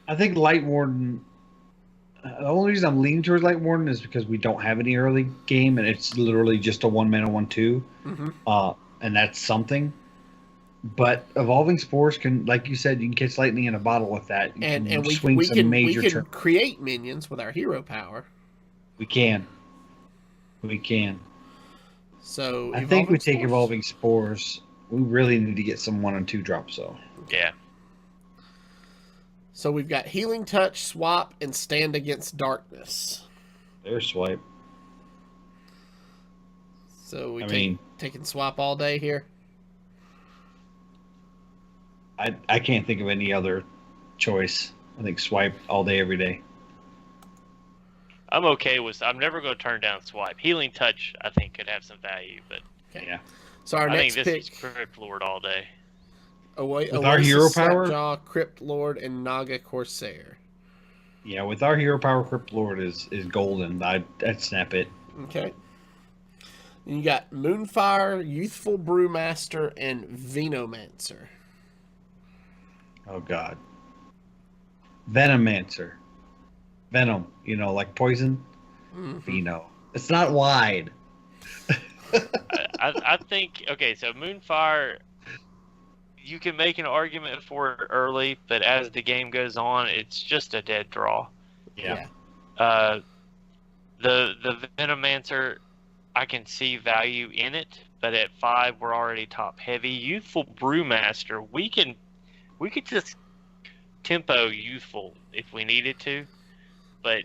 B: I think Light Warden. The only reason I'm leaning towards Light Warden is because we don't have any early game, and it's literally just a 1-mana 1/2, and that's something. But Evolving Spores can, like you said, you can catch lightning in a bottle with that. You
A: And
B: can
A: we
B: swing some
A: can
B: major turns.
A: create minions with our hero power.
B: We can.
A: So
B: I think we take
A: Spores.
B: Evolving Spores. We really need to get some 1 and 2 drops though.
C: Yeah.
A: So we've got Healing Touch, Swap, and Stand Against Darkness.
B: There's swipe.
A: So we
B: I mean,
A: taking Swap all day here.
B: I can't think of any other choice. I think swipe all day, every day.
C: I'm okay with. I'm never going to turn down Swipe. Healing Touch, I think, could have some value, but
B: Yeah.
A: So our
C: I
A: next
C: think this
A: pick,
C: is Crypt Lord all day.
B: With our hero power?
A: Slapjaw, Crypt Lord, and Naga Corsair.
B: Yeah, with our hero power, Crypt Lord is golden. I'd snap it.
A: Okay. Then you got Moonfire, Youthful Brewmaster, and Venomancer.
B: Oh God. Venomancer. Venom, like poison. Veno. It's not wide.
C: I think, okay, so Moonfire, you can make an argument for it early, but as the game goes on, it's just a dead draw.
B: Yeah.
C: The Venomancer, I can see value in it, but at 5 we're already top heavy. Youthful Brewmaster, we could just tempo Youthful if we needed to, but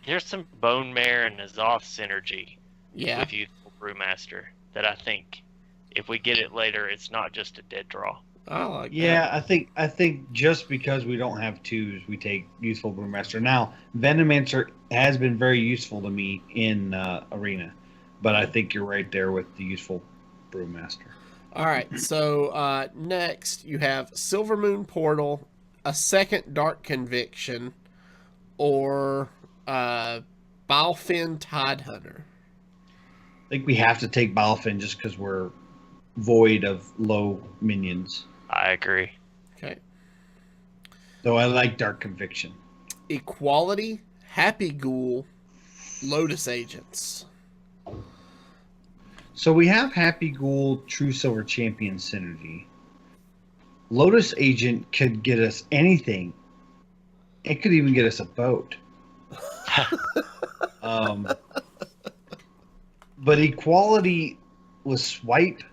C: there's some Bone Mare and Azoth synergy with Youthful Brewmaster that I think if we get it later, it's not just a dead draw.
A: I like
B: Yeah,
A: that.
B: I think just because we don't have 2s, we take Youthful Brewmaster. Now, Venomancer has been very useful to me in Arena, but I think you're right there with the Youthful Brewmaster.
A: All right, so next you have Silver Moon Portal, a second Dark Conviction, or Balefin Tidehunter.
B: I think we have to take Balefin just because we're void of low minions.
C: I agree.
A: Okay.
B: Though I like Dark Conviction.
A: Equality, Happy Ghoul, Lotus Agents.
B: So we have Happy Ghoul, True Silver Champion synergy. Lotus Agent could get us anything. It could even get us a boat. But Equality with Swipe,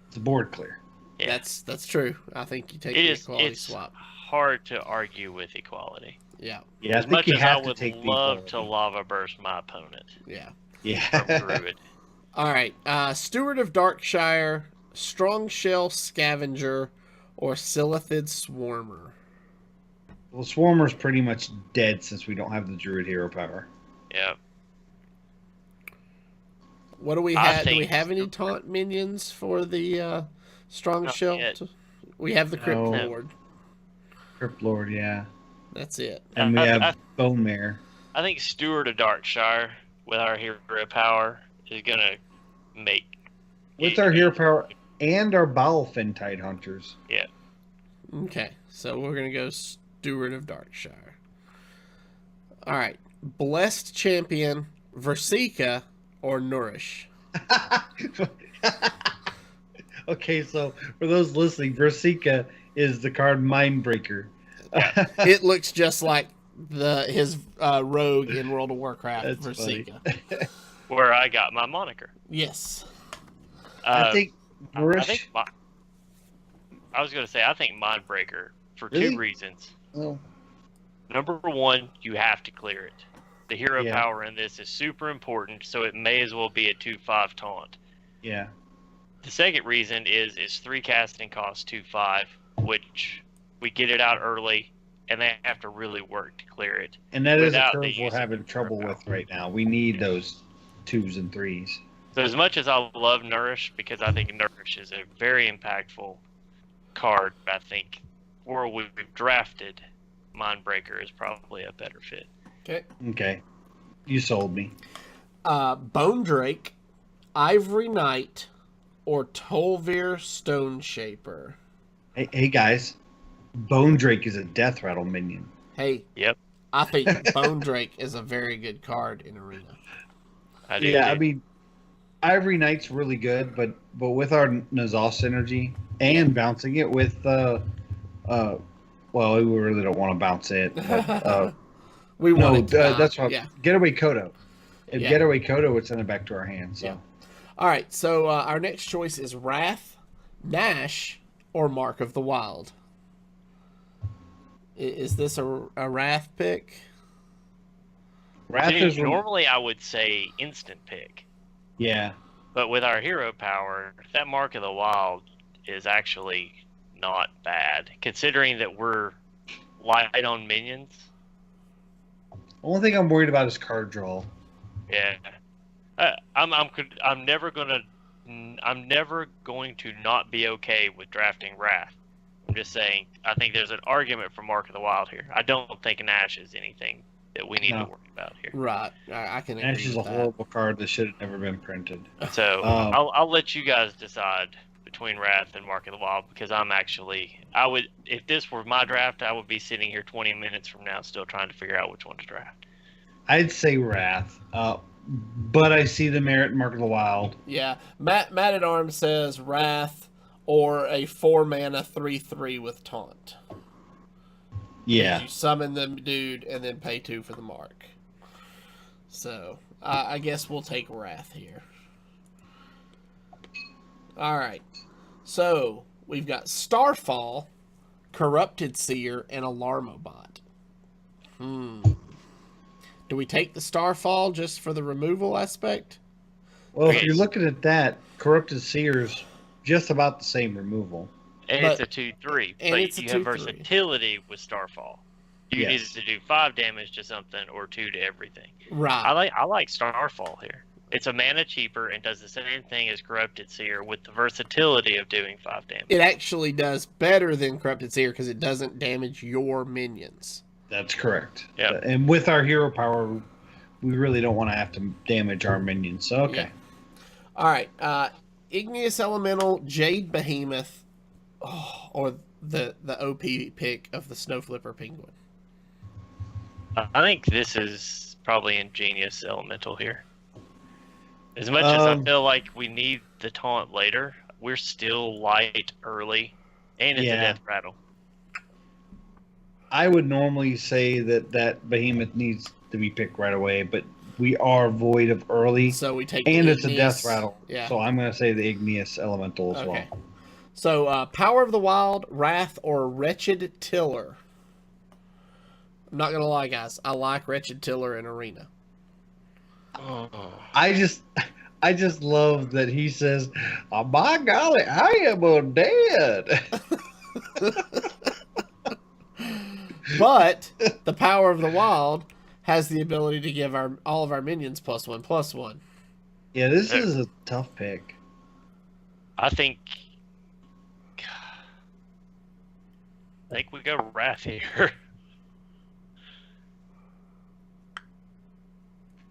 B: it's a board clear.
C: Yeah.
A: That's true. I think you take the Equality
C: It's
A: swap.
C: hard to argue with Equality.
A: Yeah.
B: Yeah, I
C: As
B: think
C: much
B: you
C: as
B: have
C: I
B: to
C: would
B: take the
C: love to
B: Equality.
C: lava burst my opponent
A: Yeah.
C: from
B: Yeah.
C: Druid.
A: All right. Steward of Darkshire, Strong Shell Scavenger, or Silithid Swarmer?
B: Well, Swarmer's pretty much dead since we don't have the Druid hero power.
C: Yeah.
A: What do we
C: I
A: have? Do we
C: think-
A: have any taunt minions for the strong
C: Not
A: shell?
C: yet.
A: We have the Crypt
B: No.
A: Lord.
B: Crypt Lord, yeah.
A: That's it.
B: And we
C: I-
B: have
C: I-
B: Bone Mare.
C: I think Steward of Darkshire with our hero power is gonna make.
B: With our hero power and our Bowelfin Tide Hunters.
A: Okay, so we're gonna go Steward of Darkshire. All right, Blessed Champion, Versika, or Nourish.
B: Okay, so for those listening, Versika is the card Mindbreaker.
A: It looks just like his rogue in World of Warcraft,
B: That's
A: Versika.
C: Where I got my moniker.
A: Yes.
B: I think
C: I
B: Nourish.
C: think I was gonna say I think Mindbreaker for
B: Really?
C: 2 reasons.
B: Oh,
C: Number 1, you have to clear it. The hero
B: Yeah.
C: power in this is super important, so it may as well be a 2/5 taunt.
B: yeah.
C: The second reason is it's 3 casting costs 2/5, which we get it out early, and they have to really work to clear it.
B: And that is a
C: Without the
B: curve we're
C: use of
B: having
C: the
B: trouble
C: hero
B: with
C: power.
B: right now. We need those 2s and 3s.
C: So as much as I love Nourish, because I think Nourish is a very impactful card, I think where we've drafted, Mindbreaker is probably a better fit.
A: Okay.
B: Okay. You sold me.
A: Bone Drake, Ivory Knight, or Tolvir Stone Shaper.
B: Hey guys. Bone Drake is a death rattle minion.
A: Hey.
C: Yep.
A: I think Bone Drake is a very good card in Arena.
C: I do.
B: Yeah, I
C: too.
B: mean, Ivory Knight's really good, but with our Nazal synergy and bouncing it with well, we really don't want to bounce it. But,
A: We
B: no,
A: want it to die.
B: that's what.
A: Yeah.
B: Getaway Kodo. If
A: Yeah.
B: Getaway Kodo would send it back to our hands. So.
A: Yeah. All right. So our next choice is Wrath, Nash, or Mark of the Wild. Is this a Wrath pick?
B: Wrath
C: See,
B: is
C: normally I would say instant pick,
B: yeah.
C: but with our hero power, that Mark of the Wild is actually not bad, considering that we're light on minions.
B: Only thing I'm worried about is card draw.
C: Yeah, I'm never going to not be okay with drafting Wrath. I'm just saying, I think there's an argument for Mark of the Wild here. I don't think Nash is anything that we need
B: No.
C: to worry about here.
A: Right. I can agree
B: Nash is a
A: with that.
B: horrible card that should have never been printed.
C: So I'll let you guys decide between Wrath and Mark of the Wild, because if this were my draft, I would be sitting here 20 minutes from now still trying to figure out which one to draft.
B: I'd say Wrath, but I see the merit in Mark of the Wild.
A: Yeah. Matt at Arms says Wrath or a 4-mana 3/3 with Taunt.
B: Yeah.
A: You summon the dude and then pay 2 for the mark. So I guess we'll take Wrath here. All right. So we've got Starfall, Corrupted Seer, and Alarmobot. Do we take the Starfall just for the removal aspect?
B: Well, if
C: Okay.
B: you're looking at that, Corrupted Seer's just about the same removal.
C: And
A: But-
C: it's a 2/3,
A: and
C: but
A: it's a
C: you have
A: 2/3.
C: versatility with Starfall. You
B: Yes.
C: need to do 5 damage to something or 2 to everything.
A: Right.
C: I like Starfall here. It's a mana cheaper and does the same thing as Corrupted Seer with the versatility of doing 5 damage.
A: It actually does better than Corrupted Seer because it doesn't damage your minions.
B: That's correct.
C: Yeah.
B: And with our hero power, we really don't want to have to damage our minions. So, okay.
A: All right. Igneous Elemental, Jade Behemoth, or the OP pick of the Snow Flipper Penguin.
C: I think this is probably Ingenious Elemental here. As much as I feel like we need the taunt later, we're still light early, and it's a
B: Yeah.
C: death rattle.
B: I would normally say that Behemoth needs to be picked right away, but we are void of early,
A: So we take
B: and
A: the
B: it's a
A: Igneous-
B: death rattle.
A: Yeah.
B: So I'm going to say the Igneous Elemental as
A: Okay.
B: well.
A: So Power of the Wild, Wrath, or Wretched Tiller. I'm not gonna lie, guys. I like Wretched Tiller in Arena.
B: I just love that he says, "Oh, by golly, I am undead."
A: But the power of the wild has the ability to give all of our minions +1/+1.
B: Yeah, this is a tough pick.
C: I think we go Wrath here.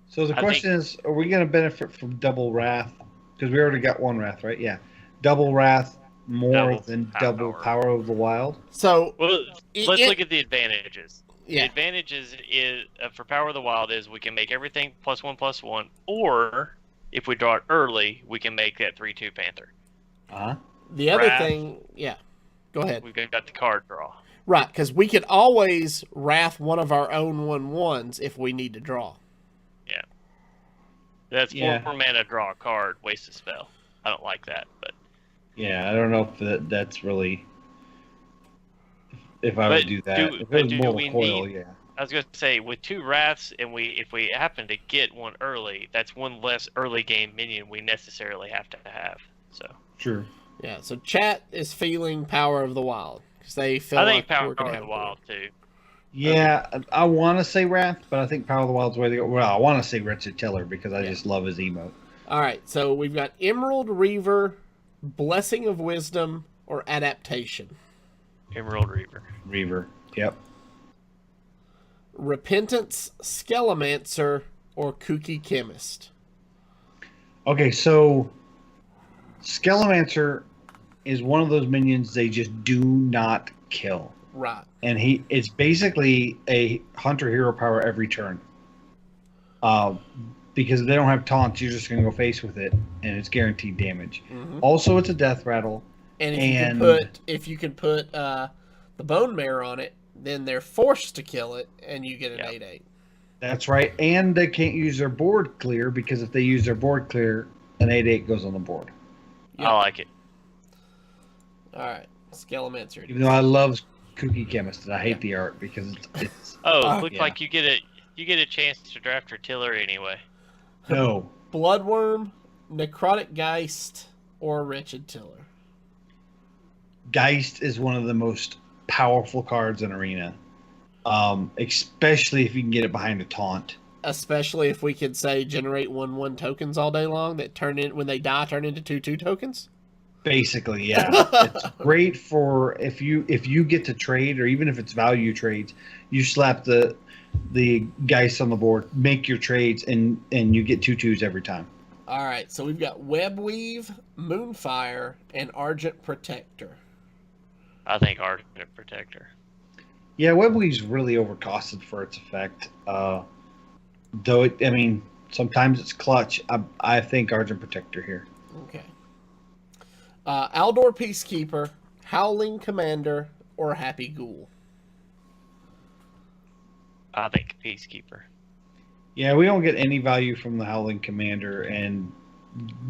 B: So the question is, are we going to benefit from double Wrath? Because we already got one Wrath, right? Yeah. Double Wrath more than double power of the wild?
A: So,
C: well, let's look at the advantages.
A: Yeah.
C: The advantages is for Power of the Wild is we can make everything +1/+1, or if we draw it early, we can make that 3/2 Panther.
A: The other thing, yeah, go ahead.
C: We've got the card draw.
A: Right, because we could always Wrath one of our own 1/1s if we need to draw.
C: Yeah. That's 4 mana, draw a card, waste a spell. I don't like that, but.
B: Yeah, I don't know if that's really. If I would do that. If it was more coil, yeah.
C: I was going to say, with 2 Wraths, and if we happen to get one early, that's one less early game minion we necessarily have to have. So.
B: Sure.
A: Yeah, so chat is feeling Power of the Wild. Because they feel
C: I think
A: like
C: Power
A: we're going to
C: of
A: have
C: the Wild, too.
B: Yeah, I want to say Wrath, but I think Power of the Wild's the way to go. Well, I want to say Wretched Tiller because I just love his emote.
A: All right, so we've got Emerald Reaver, Blessing of Wisdom, or Adaptation.
C: Emerald Reaver.
B: Reaver, yep.
A: Repentance, Skelemancer, or Kooky Chemist.
B: Okay, so Skelemancer is one of those minions they just do not kill.
A: Right.
B: And it's basically a hunter hero power every turn. Because if they don't have taunts, you're just going to go face with it, and it's guaranteed damage.
A: Mm-hmm.
B: Also, it's a death rattle.
A: And if you can put the Bone Mare on it, then they're forced to kill it, and you get an 8/8.
B: That's right. And they can't use their board clear, because if they use their board clear, an 8/8 goes on the board.
C: Yep. I like it.
A: All right. Skelemancer.
B: Even though I love Kooky Chemist, and I hate the art because it's
C: looks like you get a chance to draft your Tiller anyway.
B: No.
A: Bloodworm, Necrotic Geist, or Wretched Tiller.
B: Geist is one of the most powerful cards in Arena, especially if you can get it behind a taunt.
A: Especially if we could say generate 1/1 tokens all day long that when they die turn into 2/2 tokens.
B: Basically, yeah. It's great for if you get to trade, or even if it's value trades, you slap the Geist on the board, make your trades, and you get 2/2s every time.
A: All right, so we've got Webweave, Moonfire, and Argent Protector.
C: I think Argent Protector.
B: Yeah, Webweave's really overcosted for its effect. Though sometimes it's clutch. I think Argent Protector here.
A: Okay. Aldor Peacekeeper, Howling Commander, or Happy Ghoul.
C: I think Peacekeeper.
B: Yeah, we don't get any value from the Howling Commander, and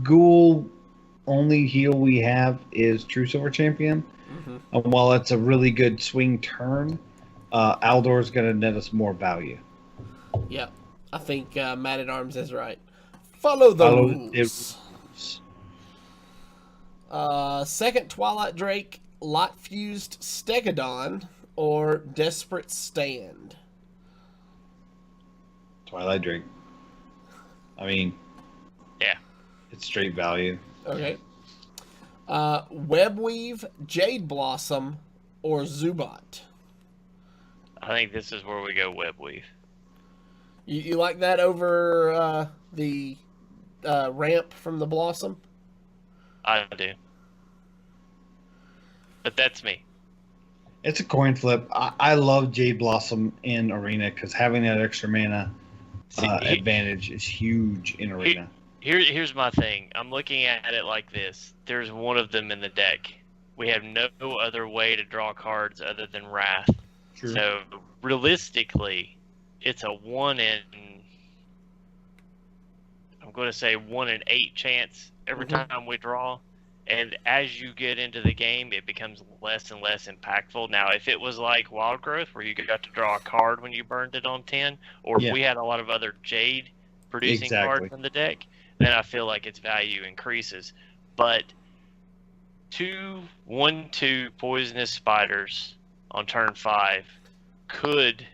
B: Ghoul, only heal we have is True Silver Champion.
A: Mm-hmm.
B: And while it's a really good swing turn, Aldor's going to net us more value.
A: Yeah, I think Matt at Arms is right. Follow the rules. Second Twilight Drake, Light Fused Stegodon, or Desperate Stand.
B: Twilight Drake.
C: Yeah.
B: It's straight value.
A: Okay. Webweave, Jade Blossom, or Zubat.
C: I think this is where we go Webweave.
A: You like that over the ramp from the Blossom?
C: I do. But that's me.
B: It's a coin flip. I love Jade Blossom in Arena because having that extra mana advantage is huge in Arena.
C: Here's my thing. I'm looking at it like this. There's one of them in the deck. We have no other way to draw cards other than Wrath.
B: True.
C: So realistically, it's a 1 in, I'm going to say 1 in 8 chance every time we draw. And as you get into the game, it becomes less and less impactful. Now, if it was like Wild Growth, where you got to draw a card when you burned it on 10, or if we had a lot of other Jade producing cards in the deck, then I feel like its value increases. But 2 1/2 poisonous spiders on turn 5 could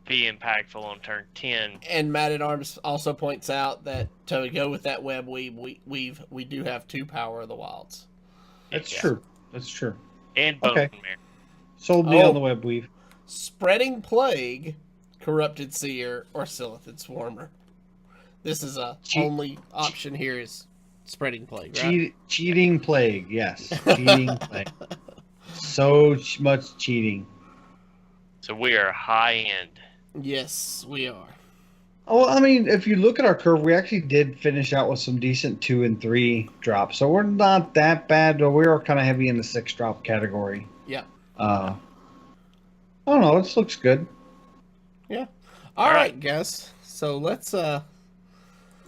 C: be impactful on turn 10.
A: And Matt at Arms also points out that to go with that web weave, we do have 2 Power of the Wilds.
B: That's
C: Yeah.
B: true. That's true.
C: And Bone
B: Okay.
C: Mare.
B: Sold me on the web weave.
A: Spreading Plague, Corrupted Seer, or Silithid Swarmer. This is only option here is Spreading Plague, right?
B: Cheating plague, yes. Cheating plague. So much cheating.
C: So we are high end.
A: Yes, we are.
B: Oh, I mean, if you look at our curve, we actually did finish out with some decent 2 and 3 drops. So we're not that bad, but we are kind of heavy in the 6 drop category.
A: Yeah.
B: I don't know. It looks good.
A: Yeah. All right, guys. So let's
B: We're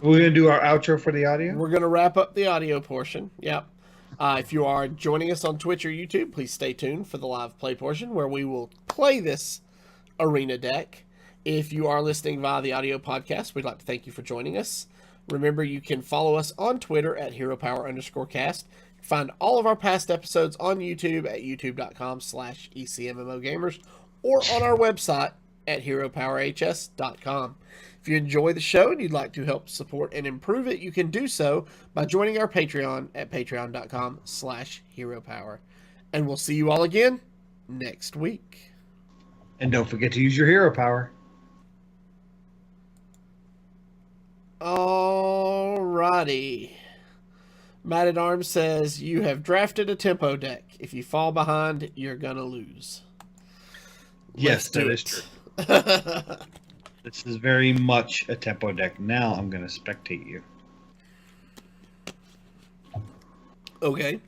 B: gonna do our outro for the audio.
A: We're gonna wrap up the audio portion. Yep. If you are joining us on Twitch or YouTube, please stay tuned for the live play portion where we will play this arena deck. If you are listening via the audio podcast, we'd like to thank you for joining us. Remember, you can follow us on Twitter at HeroPower_cast. Find all of our past episodes on YouTube at youtube.com/ECMMOGamers or on our website at HeroPowerHS.com. If you enjoy the show and you'd like to help support and improve it, you can do so by joining our Patreon at patreon.com/HeroPower. And we'll see you all again next week.
B: And don't forget to use your hero power.
A: Alrighty. Matt at Arms says, you have drafted a tempo deck. If you fall behind, you're going to lose.
B: Yes, that is true. This is very much a tempo deck. Now I'm going to spectate you.
A: Okay.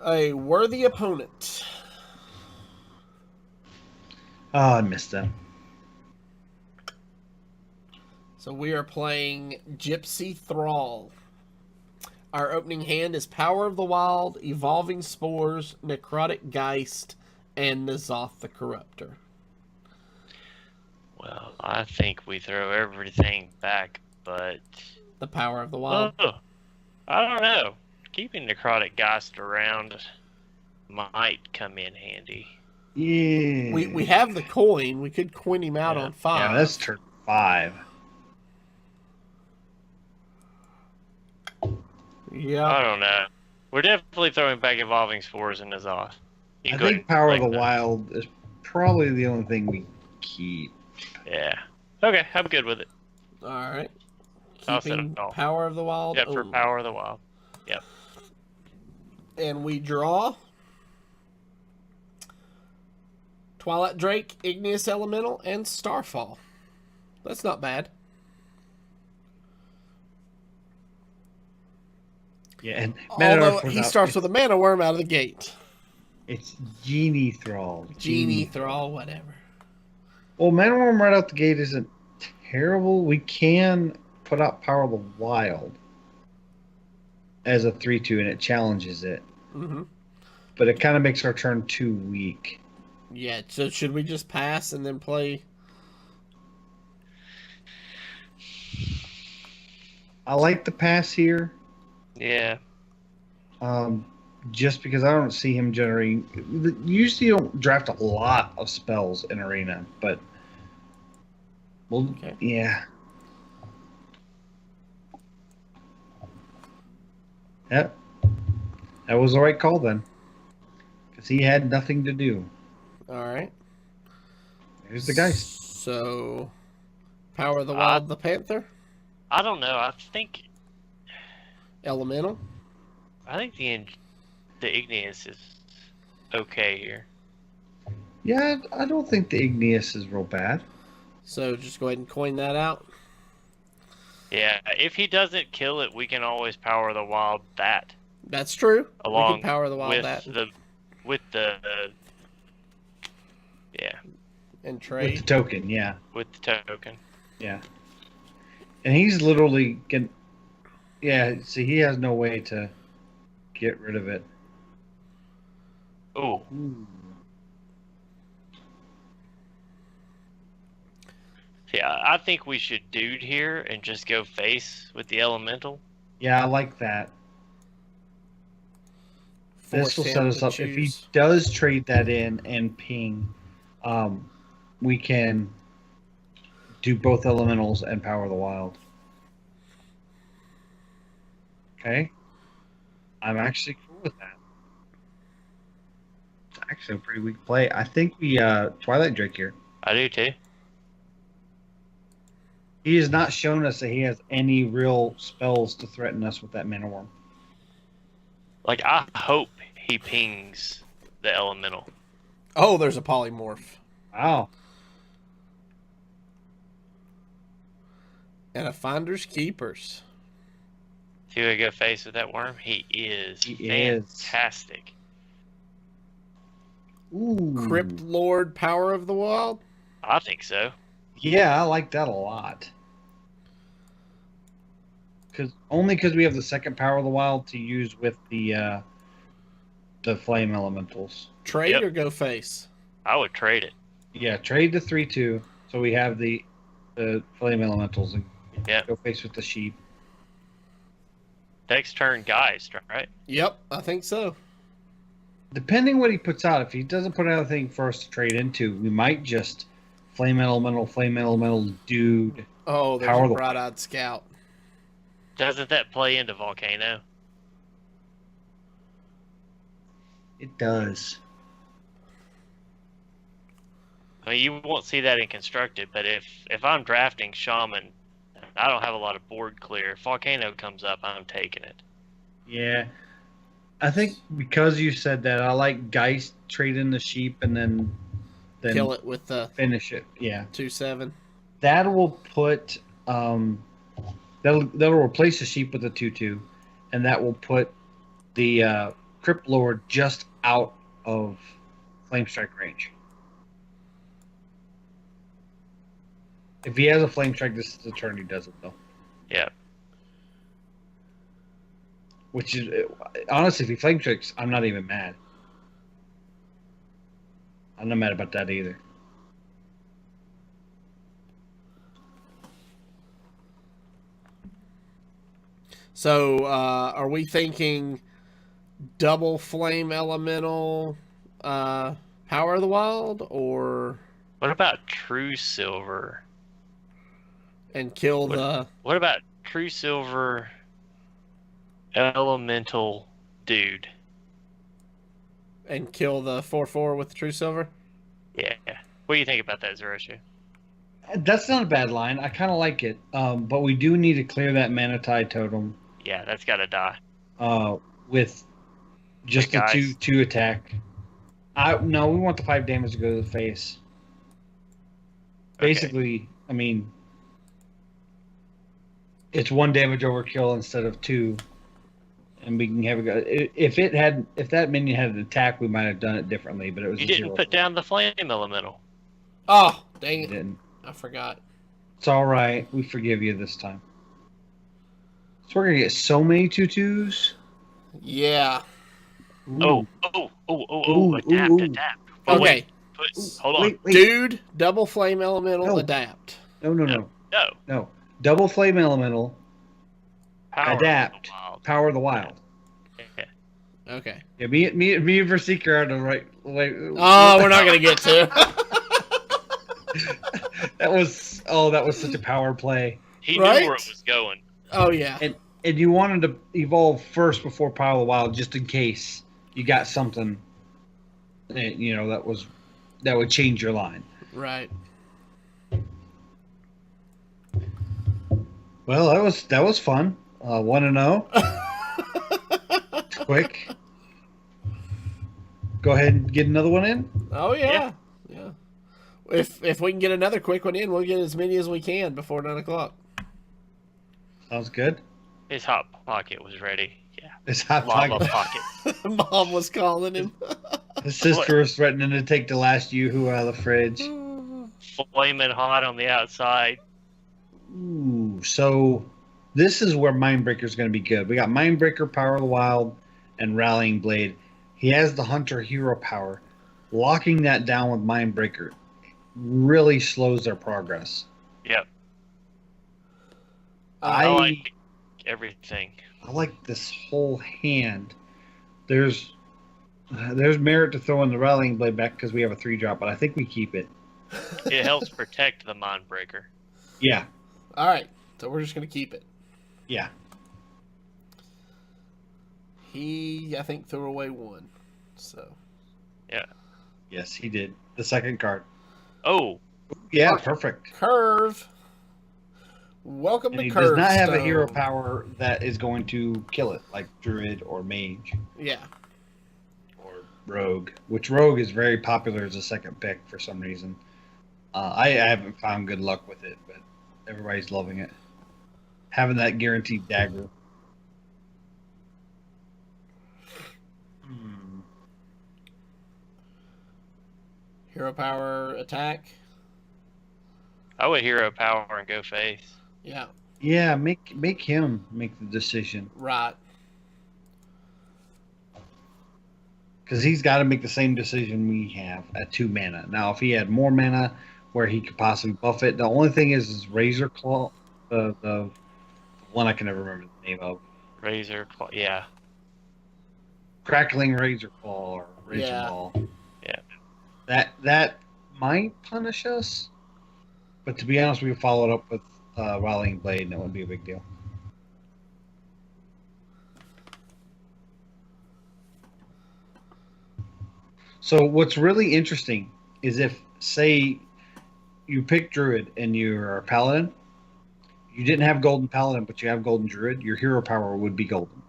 A: A worthy opponent.
B: Oh, I missed them.
A: So we are playing Gypsy Thrall. Our opening hand is Power of the Wild, Evolving Spores, Necrotic Geist, and N'Zoth the Corruptor.
C: Well, I think we throw everything back, but
A: The Power of the Wild.
C: I don't know. Keeping Necrotic Geist around might come in handy.
B: Yeah.
A: We have the coin. We could coin him out on 5.
B: Yeah, that's turn 5.
A: Yeah.
C: I don't know. We're definitely throwing back Evolving Spores and N'Zoth.
B: I think Power of the Wild is probably the only thing we keep.
C: Yeah. Okay, I'm good with it.
A: All right.
C: I'll set
A: Keeping
C: it all.
A: Power of the Wild.
C: Yeah, for
A: only.
C: Power of the Wild. Yep.
A: And we draw Twilight Drake, Igneous Elemental, and Starfall. That's not bad.
B: Yeah, and
A: Although he starts with a Mana Worm out of the gate.
B: It's Genie Thrall.
A: Genie Thrall, whatever.
B: Well, Mana Worm right out the gate isn't terrible. We can put out Power of the Wild as a 3/2, and it challenges it.
A: Mm-hmm.
B: But it kind of makes our turn 2 weak.
A: Yeah, so should we just pass and then play?
B: I like the pass here.
C: Yeah.
B: Just because I don't see him generating. Usually, you don't draft a lot of spells in Arena, but well,
A: Okay.
B: yeah. Yep, that was the right call then, because he had nothing to do.
A: All right.
B: Here's the Geist.
A: So, Power of the Wild, the Panther,
C: I don't know. I think
A: Elemental.
C: the Igneous is okay here.
B: Yeah, I don't think the Igneous is real bad.
A: So just go ahead and coin that out.
C: Yeah, if he doesn't kill it, we can always Power of the Wild that.
A: That's true.
C: Along
A: we can Power of the Wild
C: with
A: that
C: yeah,
A: and trade.
B: With the token, yeah.
C: with the token.
B: Yeah. And he's literally can. Yeah, see, he has no way to get rid of it.
C: Oh, See, I think we should dude here and just go face with the elemental.
B: Yeah, I like that. This will
A: Force
B: set
A: him
B: us
A: to
B: up. If he
A: choose.
B: does trade that in and ping, we can do both elementals and power of the wild. Okay. I'm actually cool with that. It's actually a pretty weak play. I think we Twilight Drake here.
C: I do too.
B: He has not shown us that he has any real spells to threaten us with that mana worm.
C: Like, I hope he pings the elemental.
A: Oh, there's a polymorph.
B: Wow.
A: And a Finder's Keepers.
C: See who I go face with that worm? He is
B: He is.
C: fantastic.
B: Ooh.
A: Crypt Lord Power of the Wild.
C: I think so.
B: Yeah, I like that a lot. Only because we have the second power of the wild to use with the flame elementals.
A: Trade
C: Yep.
A: or go face?
C: I would trade it.
B: Yeah, trade the 3/2 so we have the flame elementals and
C: Yep.
B: go face with the sheep.
C: Next turn, Geist, right?
A: Yep, I think so.
B: Depending what he puts out, if he doesn't put out anything for us to trade into, we might just flame elemental, dude.
A: Oh, there's
B: Power
A: a
B: of the
A: Bright-Eyed Scout.
C: Doesn't that play into Volcano?
B: It does.
C: I mean, you won't see that in Constructed, but if I'm drafting Shaman, I don't have a lot of board clear. If Volcano comes up, I'm taking it.
B: Yeah. I think because you said that, I like Geist trade in the sheep and then
A: Kill it with the
B: finish it. Yeah.
A: 2/7.
B: That will put that'll replace the sheep with a 2/2, and that will put the Crypt Lord just out of Flame Strike range. If he has a Flame Strike, this is the turn he does it though.
C: Yeah.
B: Which is honestly, if he Flame Strikes, I'm not even mad. I'm not mad about that either.
A: So, are we thinking double flame elemental Power of the Wild, or
C: What about True Silver?
A: and kill the
C: What about True Silver Elemental Dude?
A: and kill the 4/4 with the True Silver?
C: Yeah. What do you think about that, Zeroshu?
B: That's not a bad line. I kind of like it, but we do need to clear that Mana Tide totem.
C: Yeah, that's got to die.
B: With just
C: The
B: a
C: guys.
B: 2/2 attack. No, we want the 5 damage to go to the face.
C: Okay.
B: Basically, I mean, it's 1 damage overkill instead of 2, and we can have a go. If that minion had an attack, we might have done it differently. But it was
C: You
B: a
C: didn't
B: 0.
C: put down the Flame Elemental.
A: Oh, dang
B: We
A: it.
B: didn't.
A: I forgot.
B: It's all right. We forgive you this time. So we're gonna get so many 2/2s.
A: Yeah.
B: Ooh. Ooh,
C: Adapt.
B: ooh.
C: Oh,
A: Okay.
C: Hold on.
B: Wait.
A: Dude, double flame elemental,
B: No.
A: adapt.
B: No.
C: No.
B: Double flame elemental.
C: Power of
B: Adapt.
C: the Wild.
B: Power of the wild.
C: Yeah.
A: Okay.
B: Yeah, me and Verseeker are the right.
A: Oh, we're not gonna get to.
B: that was such a power play.
C: He
A: Right?
C: knew where it was going.
A: Oh yeah.
B: And you wanted to evolve first before Power of the Wild, just in case you got something, that would change your line.
A: Right.
B: Well, that was fun. 1-0. Quick. Go ahead and get another one in.
A: Oh yeah. Yeah. If we can get another quick one in, we'll get as many as we can before 9:00.
B: Sounds good.
C: His hot pocket was ready. Yeah.
B: It's hot
C: Lava
B: pocket.
C: pocket.
A: Mom was calling him.
B: His sister was threatening to take the last Yoo-hoo out of the fridge.
C: Flaming hot on the outside.
B: Ooh, so this is where Mindbreaker's going to be good. We got Mindbreaker, Power of the Wild, and Rallying Blade. He has the Hunter Hero power. Locking that down with Mindbreaker really slows their progress.
C: Yep. I
B: I
C: like everything.
B: I like this whole hand. There's merit to throwing the rallying blade back because we have a 3-drop, but I think we keep it.
C: It helps protect the Mindbreaker.
B: Yeah,
A: All right, so we're just gonna keep it.
B: yeah.
A: He, I think, threw away one. So
C: Yeah.
B: Yes, he did. The second card.
C: Oh,
B: Yeah, perfect.
A: Curve. Welcome
B: And
A: to
B: he
A: Curve.
B: does not have a
A: Stone.
B: hero power that is going to kill it, like Druid or Mage
A: Yeah.
B: or Rogue, which Rogue is very popular as a second pick for some reason. I haven't found good luck with it, but everybody's loving it. Having that guaranteed dagger.
A: Hero power attack.
C: I would hero power and go face.
A: Yeah.
B: Yeah, make him make the decision.
A: Right.
B: Because he's got to make the same decision we have at 2 mana. Now, if he had more mana where he could possibly buff it, the only thing is Razor Claw, the one I can never remember the name of.
C: Razor Claw. Yeah.
B: Crackling Razor Claw or Razor
A: Yeah.
B: Ball.
C: Yeah.
B: That might punish us, but to be honest, we could follow it up with Rallying Blade, and it wouldn't be a big deal. So what's really interesting is if, say, you pick Druid and you're a Paladin, you didn't have Golden Paladin, but you have Golden Druid, your hero power would be Golden.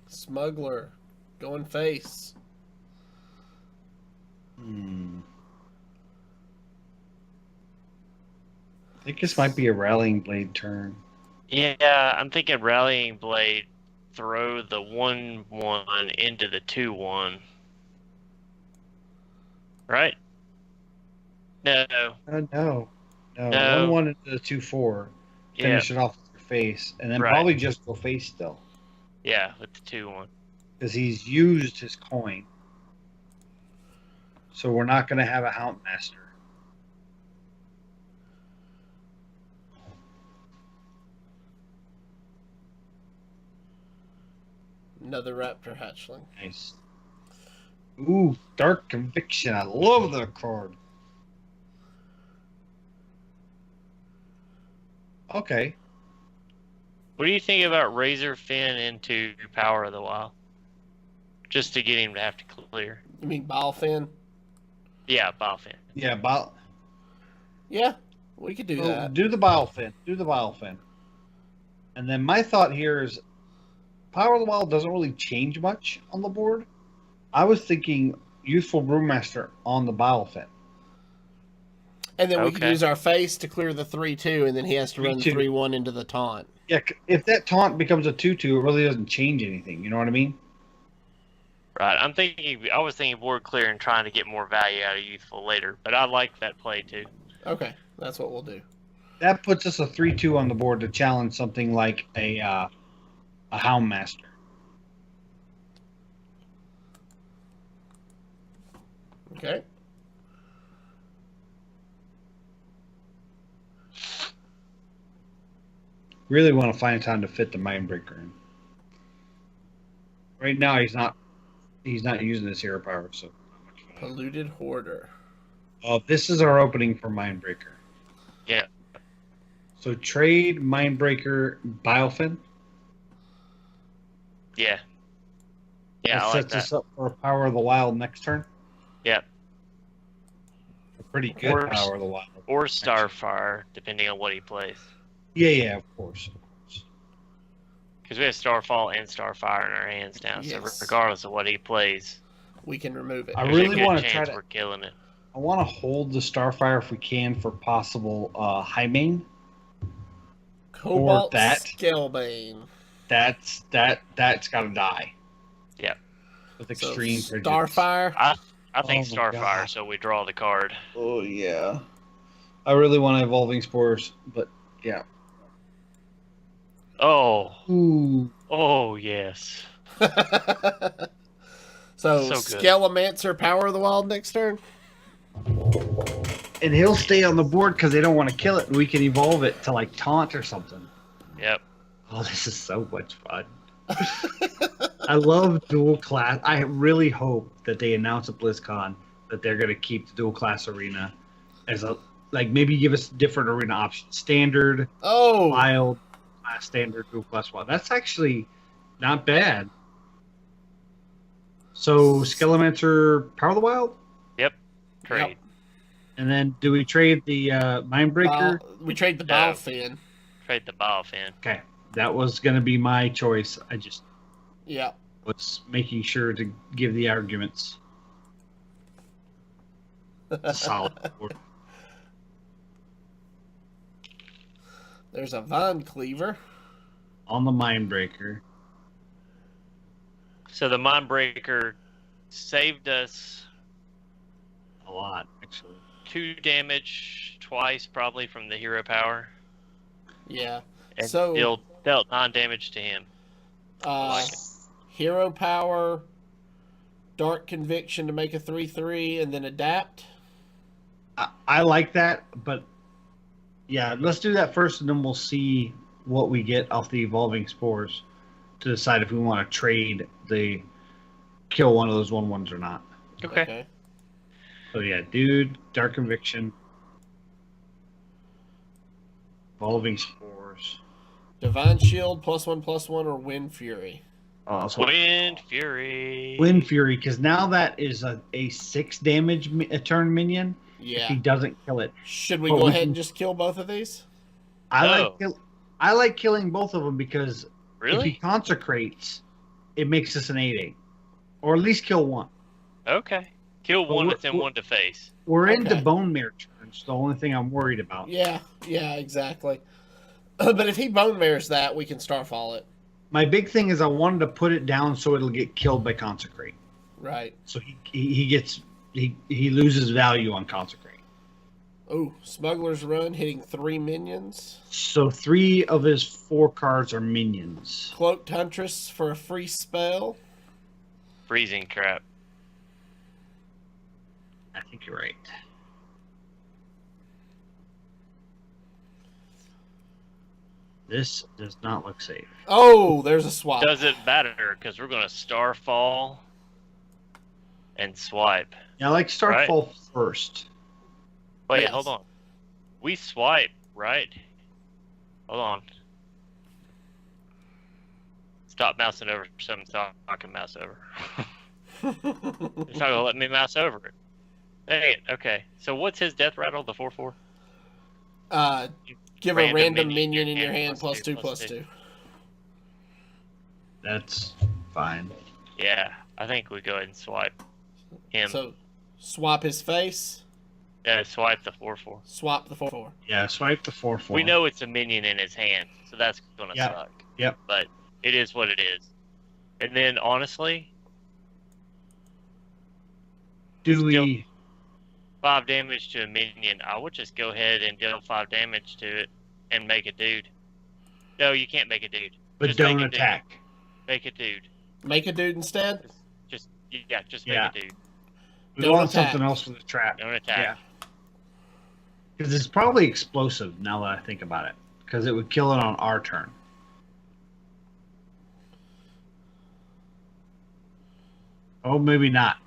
A: Smuggler. Going face.
B: I think this might be a Rallying Blade turn.
C: Yeah, I'm thinking Rallying Blade, throw the 1/1 into the 2/1. Right? No.
B: No.
C: No.
B: 1/1 into the 2/4.
C: Yeah.
B: Finish it off with your face, and then
C: Right.
B: probably just go face still.
C: Yeah, with the 2/1.
B: Because he's used his coin. So we're not going to have a Houndmaster.
A: Another Raptor Hatchling.
B: Nice. Ooh, Dark Conviction. I love that card. Okay.
C: What do you think about Razor Fin into Power of the Wild? Just to get him to have to clear.
A: You mean Balefin?
C: Yeah, Balefin.
B: Yeah,
A: Yeah, we could do that.
B: do the Bilefin. Do the Bilefin. And then my thought here is Power of the Wild doesn't really change much on the board. I was thinking Youthful Brewmaster on the Bilefin.
A: And then we could
C: Okay.
A: use our face to clear the 3/2, and then he has to run
B: 3/2.
A: 3/1 into the taunt.
B: Yeah, if that taunt becomes a 2/2, it really doesn't change anything. You know what I mean?
C: Right. I was thinking board clear and trying to get more value out of Youthful later, but I like that play too.
A: Okay, that's what we'll do.
B: That puts us a 3/2 on the board to challenge something like a Houndmaster.
A: Okay.
B: Really want to find time to fit the Mindbreaker in. Right now, he's not using his hero power, so.
A: Polluted Hoarder.
B: This is our opening for Mindbreaker.
C: Yeah.
B: So trade Mindbreaker Biofin.
C: Yeah. Yeah,
B: That
C: I like
B: sets us
C: that.
B: up for a Power of the Wild next turn.
C: Yeah.
B: A pretty good
C: Or-
B: Power of the Wild.
C: Or Starfire, depending on what he plays.
B: Yeah, of course.
C: Because we have Starfall and Starfire in our hands now,
A: Yes.
C: so regardless of what he plays,
A: We can remove it.
B: I
C: there's
B: really
C: a good
B: wanna try
C: chance
B: to-
C: we're killing it.
B: I want to hold the Starfire if we can for possible high main.
A: Cobalt
B: that.
A: Scalebane.
B: That's got to die.
C: Yeah.
B: With
A: So
B: extreme prejudice.
A: Starfire.
C: I think
B: Oh my
C: Starfire,
B: God.
C: so we draw the card.
B: Oh yeah. I really want Evolving Spores, but yeah.
C: Oh,
B: Ooh.
C: oh yes.
A: So
C: So good.
A: Scalemancer, Power of the Wild next turn.
B: And he'll stay on the board because they don't want to kill it, and we can evolve it to like taunt or something.
C: Yep.
B: Oh, this is so much fun. I love dual class. I really hope that they announce at BlizzCon that they're going to keep the dual class arena as a, like, maybe give us different arena options. Standard, wild, class standard, dual class wild. That's actually not bad. So, Skelemancer, Power of the Wild?
C: Yep. Trade.
A: Yep.
B: And then do we trade the Mindbreaker?
A: We trade the
C: No.
A: Balefin.
C: Trade the Balefin.
B: Okay. That was going to be my choice. I just
A: Yeah.
B: was making sure to give the arguments. It's a solid board.
A: There's a Vine Cleaver.
B: On the Mindbreaker.
C: So the Mindbreaker saved us
B: A lot, actually.
C: 2 damage twice, probably from the hero power,
A: Yeah.
C: and
A: So
C: dealt 9 damage to him. like it.
A: Hero Power, Dark Conviction to make a 3/3, and then Adapt.
B: I like that, but yeah, let's do that first, and then we'll see what we get off the Evolving Spores to decide if we want to trade the kill one of those 1/1s or not.
C: Okay.
B: So yeah, dude, Dark Conviction, Evolving Spores.
A: Divine Shield, +1/+1, or Wind Fury.
B: So
C: Wind Fury.
B: Wind Fury, because now that is a 6 damage a turn minion. If
A: Yeah.
B: he doesn't kill it,
A: Should we
B: Well,
A: go
B: we
A: ahead
B: can-
A: and just kill both of these?
C: No.
B: I like killing both of them because if he
C: Really?
B: consecrates, it makes us an 8/8, or at least kill one.
C: Okay. Kill
B: Well,
C: one
B: we're-
C: within one to face.
B: We're into
A: Okay.
B: bone mirror turns. The only thing I'm worried about.
A: Yeah, exactly. But if he Bone Mares that, we can Starfall it.
B: My big thing is I wanted to put it down so it'll get killed by consecrate.
A: Right.
B: So he loses value on consecrate.
A: Oh, Smuggler's Run, hitting 3 minions.
B: So 3 of his 4 cards are minions.
A: Cloaked Huntress for a free spell.
C: Freezing trap.
B: I think you're right. This does not look safe.
A: Oh, there's a swap.
C: Doesn't matter because we're gonna Starfall and swipe.
B: Yeah, I like Starfall first.
C: Wait,
A: Yes.
C: hold on. We swipe, right? Hold on. Stop mousing over something so I can mouse over. It's not gonna let me mouse over it. Dang it. Okay. So what's his death rattle? The 4/4.
A: Give a random minion in your hand +2/+2.
B: That's fine.
C: Yeah, I think we go ahead and swipe him.
A: So, swap his face,
C: Yeah, swipe the 4/4.
A: swap the 4/4.
B: Yeah, swipe the 4/4.
C: We know it's a minion in his hand, so that's gonna
B: Yep.
C: suck.
B: Yep.
C: But it is what it is. And then honestly,
B: Do we?
C: 5 damage to a minion. I would just go ahead and deal 5 damage to it and make a dude. No, you can't make a dude.
B: But
C: Just
B: don't
C: make a dude.
B: attack.
C: Make a dude.
A: Make a dude instead.
C: Just make
B: Yeah.
C: a dude.
B: We
A: Don't
B: want
A: attack.
B: something else for the trap.
C: Don't attack.
B: Because it's probably explosive now that I think about it. Because it would kill it on our turn. Oh, maybe not.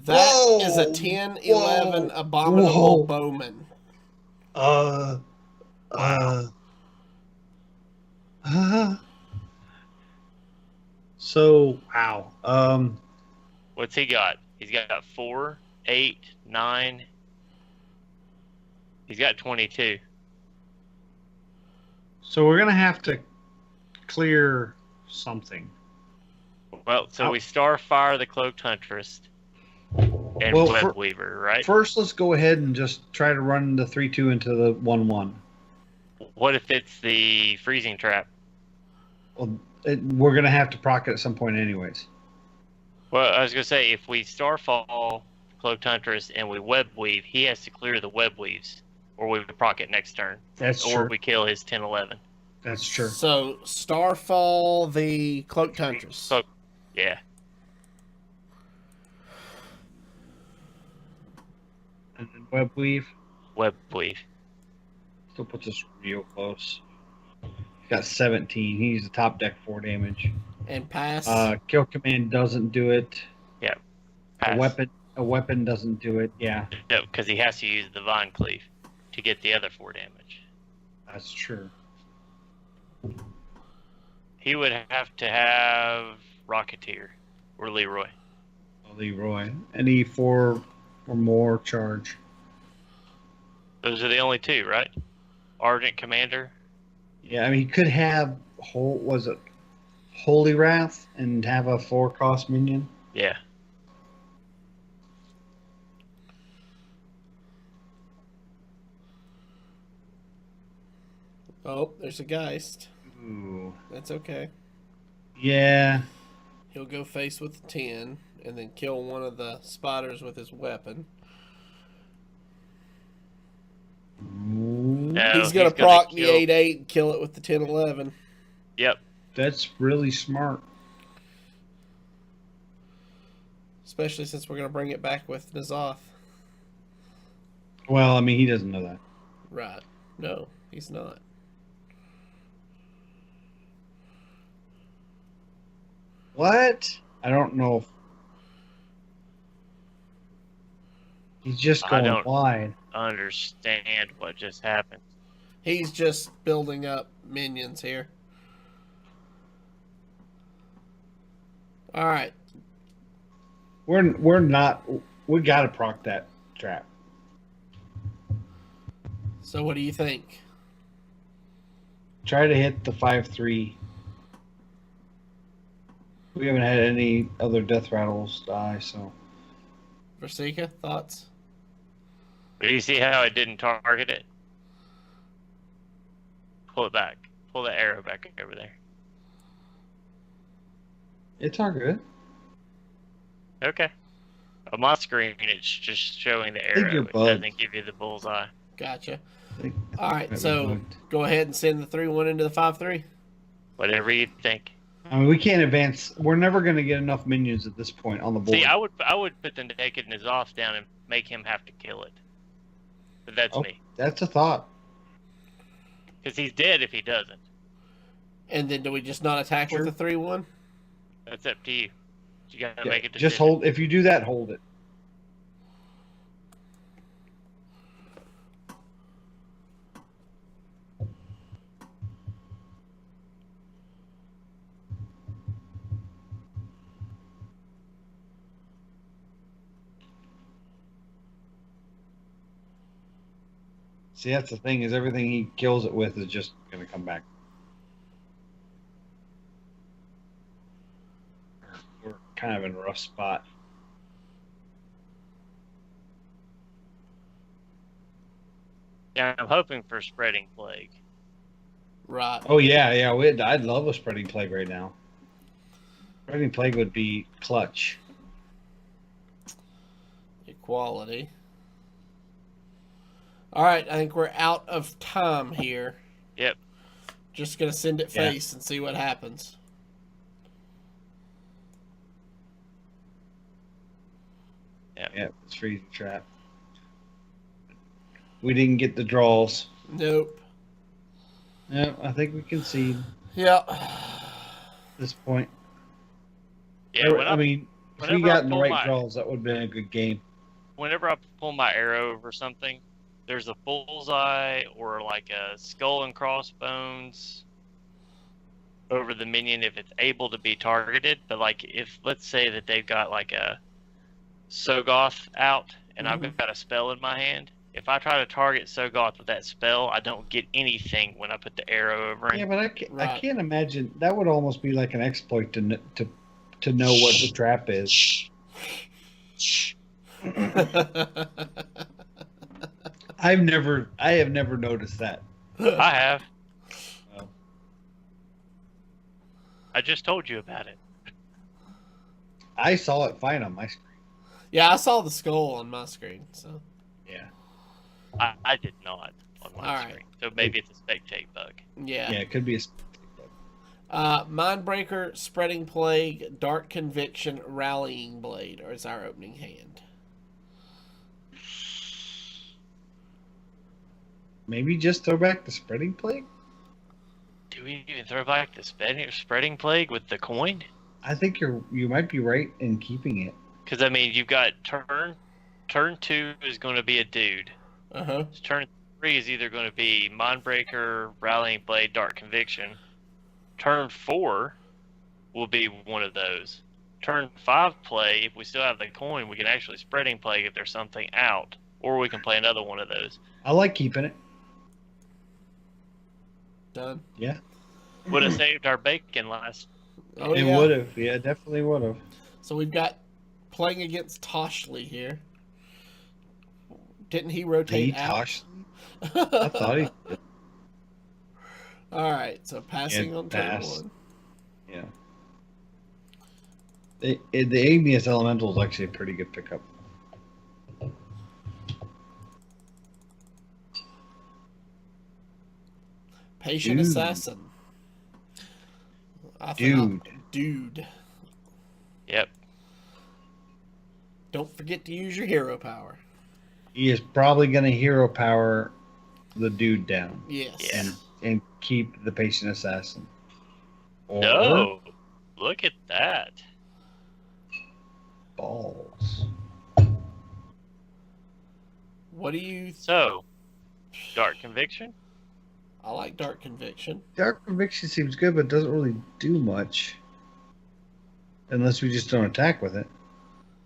A: That is a
B: Whoa!
A: 10/11
B: Whoa!
A: Abominable
B: Whoa!
A: Bowman.
B: Uh. So, wow.
C: What's he got? He's got 4, 8, 9. He's got 22.
B: So we're gonna have to clear something.
C: Well, so we Starfire the Cloaked Huntress and
B: Well,
C: Web Weaver, right?
B: First, let's go ahead and just try to run the 3/2 into the 1/1.
C: What if it's the freezing trap?
B: Well, we're gonna have to proc it at some point, anyways.
C: Well, I was gonna say if we Starfall Cloaked Huntress and we Web Weave, he has to clear the Web Weaves, or we proc it next turn,
B: That's
C: or
B: true.
C: we kill his 10/11.
B: That's true.
A: So, Starfall the Cloaked Huntress.
C: So, yeah.
B: And then Web weave
C: Web weave.
B: still puts us real close. He's got 17. He's a top deck 4 damage.
A: And pass.
B: Kill command doesn't do it.
C: Yeah.
B: A
C: Pass.
B: weapon doesn't do it. Yeah,
C: No, because he has to use the Vine Cleave to get the other 4 damage.
B: that's true.
C: He would have to have Rocketeer or Leroy.
B: Leroy. Any 4 or more charge.
C: Those are the only 2, right? Ardent Commander.
B: Yeah, I mean, he could have Holy Wrath and have a 4-cost minion.
C: Yeah.
A: Oh, there's a Geist.
B: Ooh.
A: That's okay.
B: Yeah.
A: He'll go face with the 10 and then kill one of the spotters with his weapon.
C: No,
A: he's going to proc the
C: kill...
A: 8/8 and kill it with the 10/11.
C: Yep.
B: That's really smart.
A: Especially since we're going to bring it back with N'Zoth.
B: Well, I mean, he doesn't know that.
A: Right. No, he's not.
B: What? I don't know if he's just going wide.
C: Understand what just happened.
A: He's just building up minions here. All right.
B: We're not. We got to proc that trap.
A: So what do you think?
B: Try to hit the 5/3. We haven't had any other death rattles die, so.
A: Versika, thoughts?
C: Do you see how I didn't target it? Pull it back. Pull the arrow back over there.
B: It's all good.
C: Okay. On my screen, it's just showing the arrow. It doesn't give you the bullseye.
A: Gotcha. All right, so go ahead and send the 3/1 into the 5/3.
C: Whatever you think.
B: I mean, we can't advance. We're never going to get enough minions at this point on the board.
C: See, I would put the naked N'Zoth down and make him have to kill it. But that's me.
B: That's a thought.
C: Because he's dead if he doesn't.
A: And then do we just not attack with the 3/1?
C: That's up to you. You got to make a decision.
B: Just hold. If you do that, hold it. See, that's the thing, is everything he kills it with is just going to come back. We're kind of in a rough spot.
C: Yeah, I'm hoping for Spreading Plague.
A: Right.
B: Oh, yeah. I'd love a Spreading Plague right now. Spreading Plague would be clutch.
A: Equality. All right, I think we're out of time here.
C: Yep.
A: Just going to send it face and see what happens.
B: Yep, it's freezing trap. We didn't get the draws.
A: Nope.
B: Yeah, I think we concede.
A: Yeah.
B: At this point.
C: Yeah,
B: I mean, if we got in the right draws, that would have been a good game.
C: Whenever I pull my arrow over something, there's a bullseye or like a skull and crossbones over the minion if it's able to be targeted. But like if, let's say that they've got like a Sogoth out and I've got a spell in my hand, if I try to target Sogoth with that spell, I don't get anything when I put the arrow over him.
B: Yeah, but I can't imagine. That would almost be like an exploit to know what the trap is. I have never noticed that.
C: I have. Oh. I just told you about it.
B: I saw it fine on my screen.
A: Yeah, I saw the skull on my screen. So.
B: Yeah.
C: I did not on my screen. So maybe it's a spectate bug.
A: Yeah.
B: Yeah, it could be a spectate bug.
A: Mindbreaker, Spreading Plague, Dark Conviction, Rallying Blade is our opening hand.
B: Maybe just throw back the spreading plague?
C: Do we even throw back the spreading plague with the coin?
B: I think you might be right in keeping it.
C: Because, I mean, you've got turn 2 is going to be a dude.
A: Uh-huh.
C: Turn 3 is either going to be Mindbreaker, Rallying Blade, Dark Conviction. Turn 4 will be one of those. Turn 5 play, if we still have the coin, we can actually spreading plague if there's something out. Or we can play another one of those.
B: I like keeping it.
A: Done.
B: Yeah.
C: Would have saved our bacon last.
A: Oh,
B: It
A: yeah.
B: would have. Yeah, definitely would have.
A: So we've got playing against Toshley here. Didn't he rotate out?
B: I thought he did.
A: All right, so passing on turn
B: pass.
A: 1.
B: Yeah. The Igneous Elemental is actually a pretty good pickup.
A: Patient
B: Dude.
A: Assassin. I think dude.
C: Yep.
A: Don't forget to use your hero power.
B: He is probably going to hero power the dude down.
A: Yes.
C: Yeah.
B: And keep the Patient Assassin. Or
C: No. Look at that.
B: balls.
A: What do you...
C: So, Dark Conviction?
A: I like Dark Conviction.
B: Dark Conviction seems good, but doesn't really do much. Unless we just don't attack with it.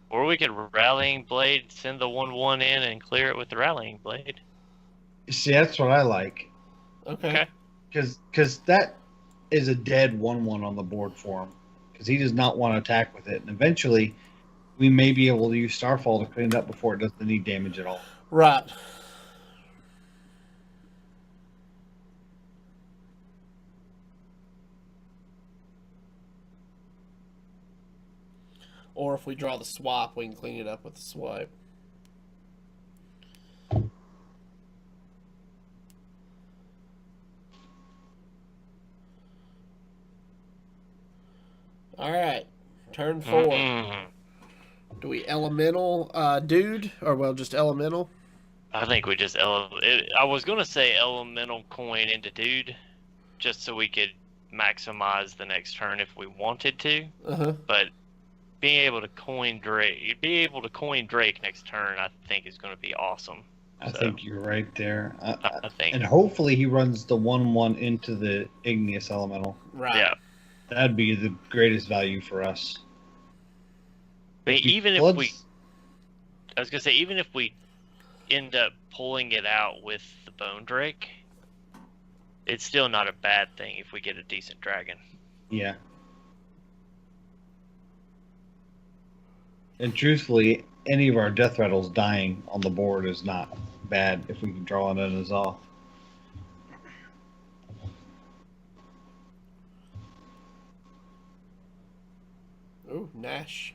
C: Or we could Rallying Blade, send the 1/1 in and clear it with the Rallying Blade.
B: See, that's what I like.
A: Okay.
B: Because that is a dead 1/1 on the board for him. Because he does not want to attack with it. And eventually, we may be able to use Starfall to clean it up before it does any damage at all.
A: Right. Or if we draw the swap, we can clean it up with the swipe. All right. Turn 4.
C: Mm-mm.
A: Do we elemental dude? Or, well, just elemental?
C: I think we just I was gonna say elemental coin into dude, just so we could maximize the next turn if we wanted to.
A: Uh-huh.
C: But being able to coin Drake next turn, I think is going to be awesome.
B: I think you're right there.
C: I think.
B: And hopefully he runs the 1/1 into the Igneous Elemental.
A: Right.
C: Yeah.
B: That'd be the greatest value for us.
C: But
B: He
C: even
B: floods-
C: I was gonna say, even if we end up pulling it out with the Bone Drake, it's still not a bad thing if we get a decent dragon.
B: Yeah. And truthfully, any of our death rattles dying on the board is not bad if we can draw it in as off.
A: Ooh, Nash.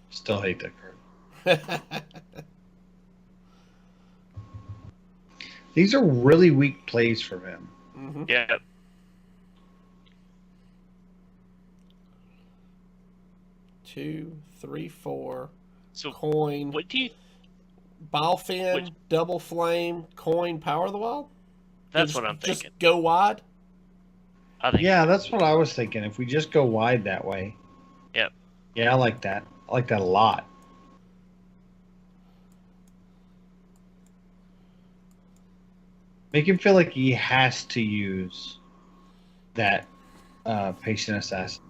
B: Still hate that card. These are really weak plays from him.
A: Mm-hmm.
C: Yeah.
A: 2, 3, 4.
C: So
A: Coin.
C: what do you?
A: Bilefin, double flame, coin, power of the wild?
C: That's what I'm
A: Just
C: thinking.
A: go wide?
C: I think.
B: Yeah, that's what I was thinking. If we just go wide that way.
C: Yep.
B: Yeah, I like that. I like that a lot. Make him feel like he has to use that patient assassin.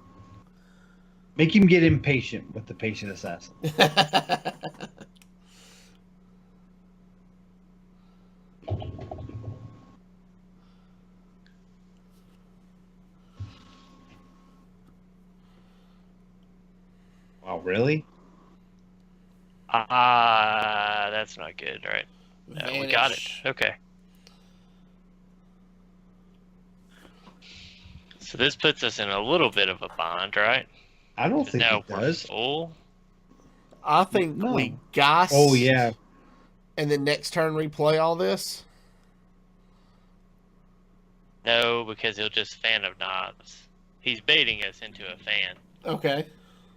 B: Make him get impatient with the patient assassin. Wow, really?
C: That's not good, right? No, we got it.
A: Vanish.
C: Okay. So this puts us in a little bit of a bind, right?
B: I don't
C: 'Cause
B: think
C: now
B: it
C: we're
B: does.
C: full.
A: I think
B: No.
A: we gas.
B: Oh, yeah.
A: And then next turn replay all this.
C: No, because he'll just fan of knobs. He's baiting us into a fan.
A: Okay.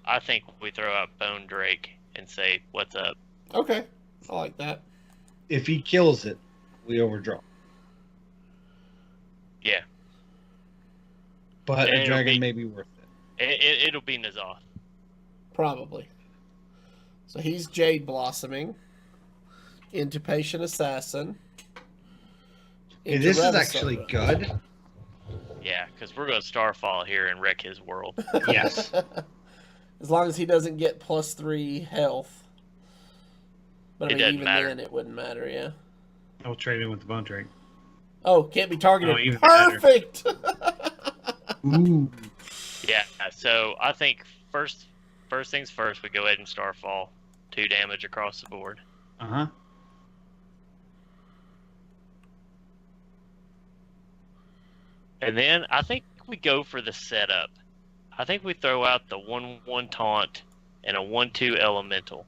C: I think we throw out Bone Drake and say, "What's up?"
A: Okay. I like that.
B: If he kills it, we overdraw.
C: Yeah,
B: But
C: And
B: a
C: it'll
B: dragon
C: be-
B: may be worth it.
C: it'll be Nazoth.
A: Probably. So he's Jade Blossoming into Patient Assassin.
B: Hey,
A: Into
B: this is
A: Revisaur.
B: actually good.
C: Yeah, because we're going to Starfall here and wreck his world.
B: Yes.
A: As long as he doesn't get +3 health. But I
C: It
A: mean,
C: doesn't
A: even
C: matter.
A: then, it wouldn't matter, yeah.
B: I'll trade in with the Bone Drake.
A: Oh, can't be targeted.
B: Oh, even better.
A: Perfect!
B: Ooh.
C: Yeah, so I think first things first, we go ahead and Starfall. 2 damage across the board.
B: Uh-huh.
C: And then I think we go for the setup. I think we throw out the 1/1 taunt and a 1/2 elemental.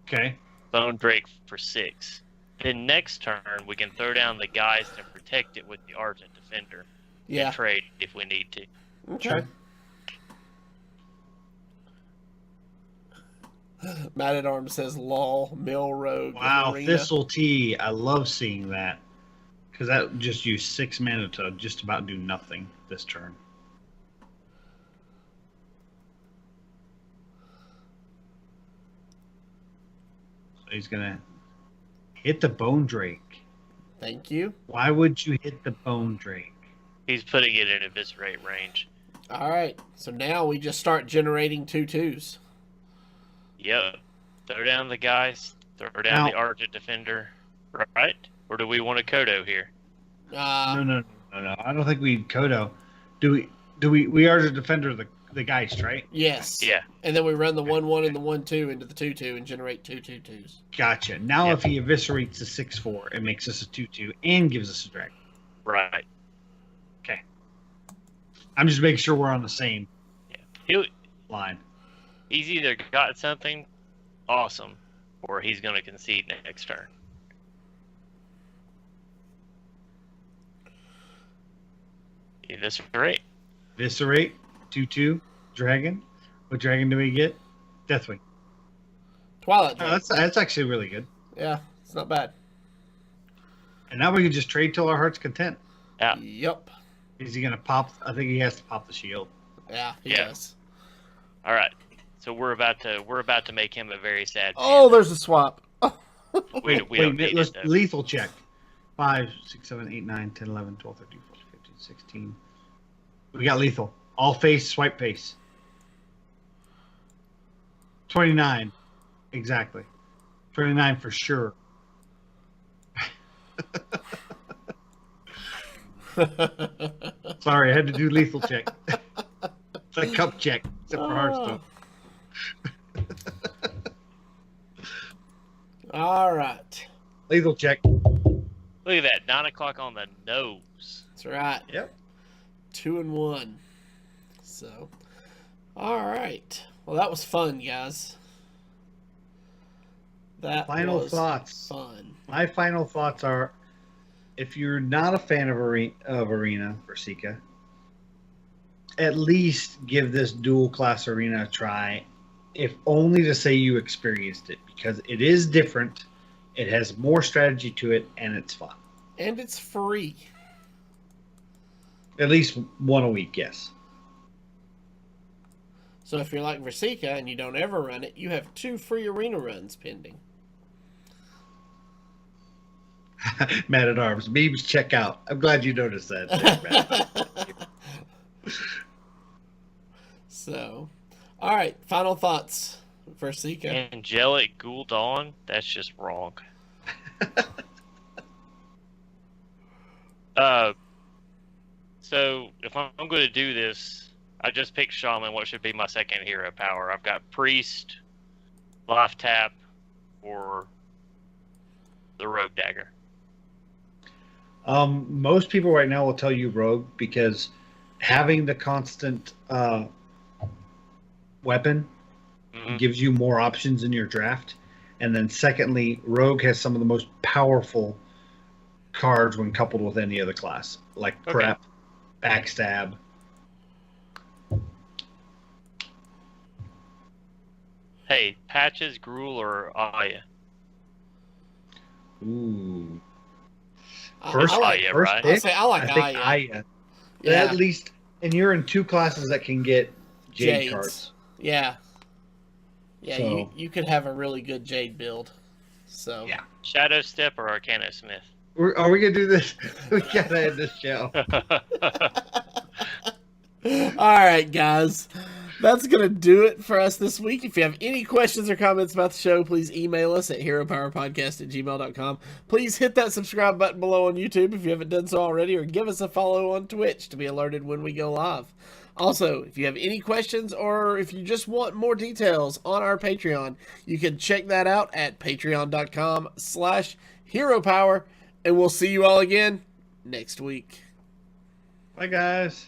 B: Okay.
C: Bone Drake for 6. Then next turn we can throw down the guys to protect it with the Argent Defender.
A: Yeah.
C: And trade if we need to.
A: Okay. Mad at Arms says, lol, Mill Rogue.
B: Wow,
A: Arena.
B: Thistle Tea. I love seeing that. Because that just used 6 mana to just about do nothing this turn. So he's going to hit the Bone Drake.
A: Thank you.
B: Why would you hit the Bone Drake?
C: He's putting it in eviscerate range.
A: All right. So now we just start generating 2/2s.
C: Yep. Throw down the guys. Throw down
B: Now-
C: the Argent Defender. Right? Or do we want a Kodo here?
B: No. I don't think we Kodo. We are the defender of the Geist, right?
A: Yes.
C: Yeah.
A: And then we run the 1/1 and the 1/2 into the 2/2 and generate 2/2/2s.
B: Gotcha. Now
C: Yep.
B: if he eviscerates the 6/4, it makes us a 2/2 and gives us a dragon.
C: Right.
B: Okay. I'm just making sure we're on the same
C: He'll,
B: line.
C: he's either got something awesome or he's going to concede next turn. Eviscerate.
B: Eviscerate, 2/2, dragon. What dragon do we get? Deathwing.
A: Twilight
B: Oh,
A: Drake.
B: that's actually really good.
A: Yeah, it's not bad.
B: And now we can just trade till our heart's content.
C: Yeah.
A: Yep.
B: Is he gonna pop? I think he has to pop the shield.
A: Yeah, he
C: Yeah.
A: does.
C: All right. So we're about to make him a very sad.
A: Oh, there's a swap.
C: we don't need
B: let's
C: it, though.
B: lethal check. 5, 6, 7, 8, 9, 10, 11, 12, 13, 14, 15, 16. We got lethal. All face, swipe face. 29. Exactly. 29 for sure. Sorry, I had to do lethal check. It's a cup check, except for Hearthstone.
A: All right.
B: Lethal check.
C: Look at that, 9 o'clock on the nose.
A: That's right.
B: Yep.
A: 2 and 1. So, all right. Well, that was fun, guys. That
B: Final
A: was
B: thoughts.
A: fun.
B: My final thoughts are: if you're not a fan of Arena for Sika, at least give this dual class Arena a try, if only to say you experienced it, because it is different. It has more strategy to it, and it's fun.
A: And it's free.
B: At least one a week, yes.
A: So if you're like Versika and you don't ever run it, you have 2 free arena runs pending.
B: Mad at Arms. Memes check out. I'm glad you noticed that. Thanks, Matt.
A: So, all right. Final thoughts, Versika.
C: Angelic Gul'dan, that's just wrong. So if I'm going to do this, I just picked Shaman, what should be my second hero power. I've got Priest, Life Tap, or the Rogue Dagger.
B: Most people right now will tell you Rogue, because having the constant weapon
C: Mhm.
B: gives you more options in your draft. And then secondly, Rogue has some of the most powerful cards when coupled with any other class, like
C: Okay.
B: Prep, Backstab.
C: Hey, Patches, Gruul, or Aya?
B: Ooh.
A: I like.
C: Aya,
B: first
C: right?
B: pick,
A: I'll say I like
B: I think
A: Aya.
B: Aya.
A: Yeah.
B: At least, and you're in 2 classes that can get Jade
A: Jades.
B: cards.
A: Yeah. Yeah,
B: So-
A: you could have a really good Jade build. So
B: Yeah.
C: Shadow Step or Arcano Smith?
B: Are we gonna do this? We gotta end this show.
A: All right, guys. That's going to do it for us this week. If you have any questions or comments about the show, please email us at heropowerpodcast@gmail.com. Please hit that subscribe button below on YouTube if you haven't done so already, or give us a follow on Twitch to be alerted when we go live. Also, if you have any questions or if you just want more details on our Patreon, you can check that out at patreon.com/heropower, and we'll see you all again next week.
B: Bye, guys.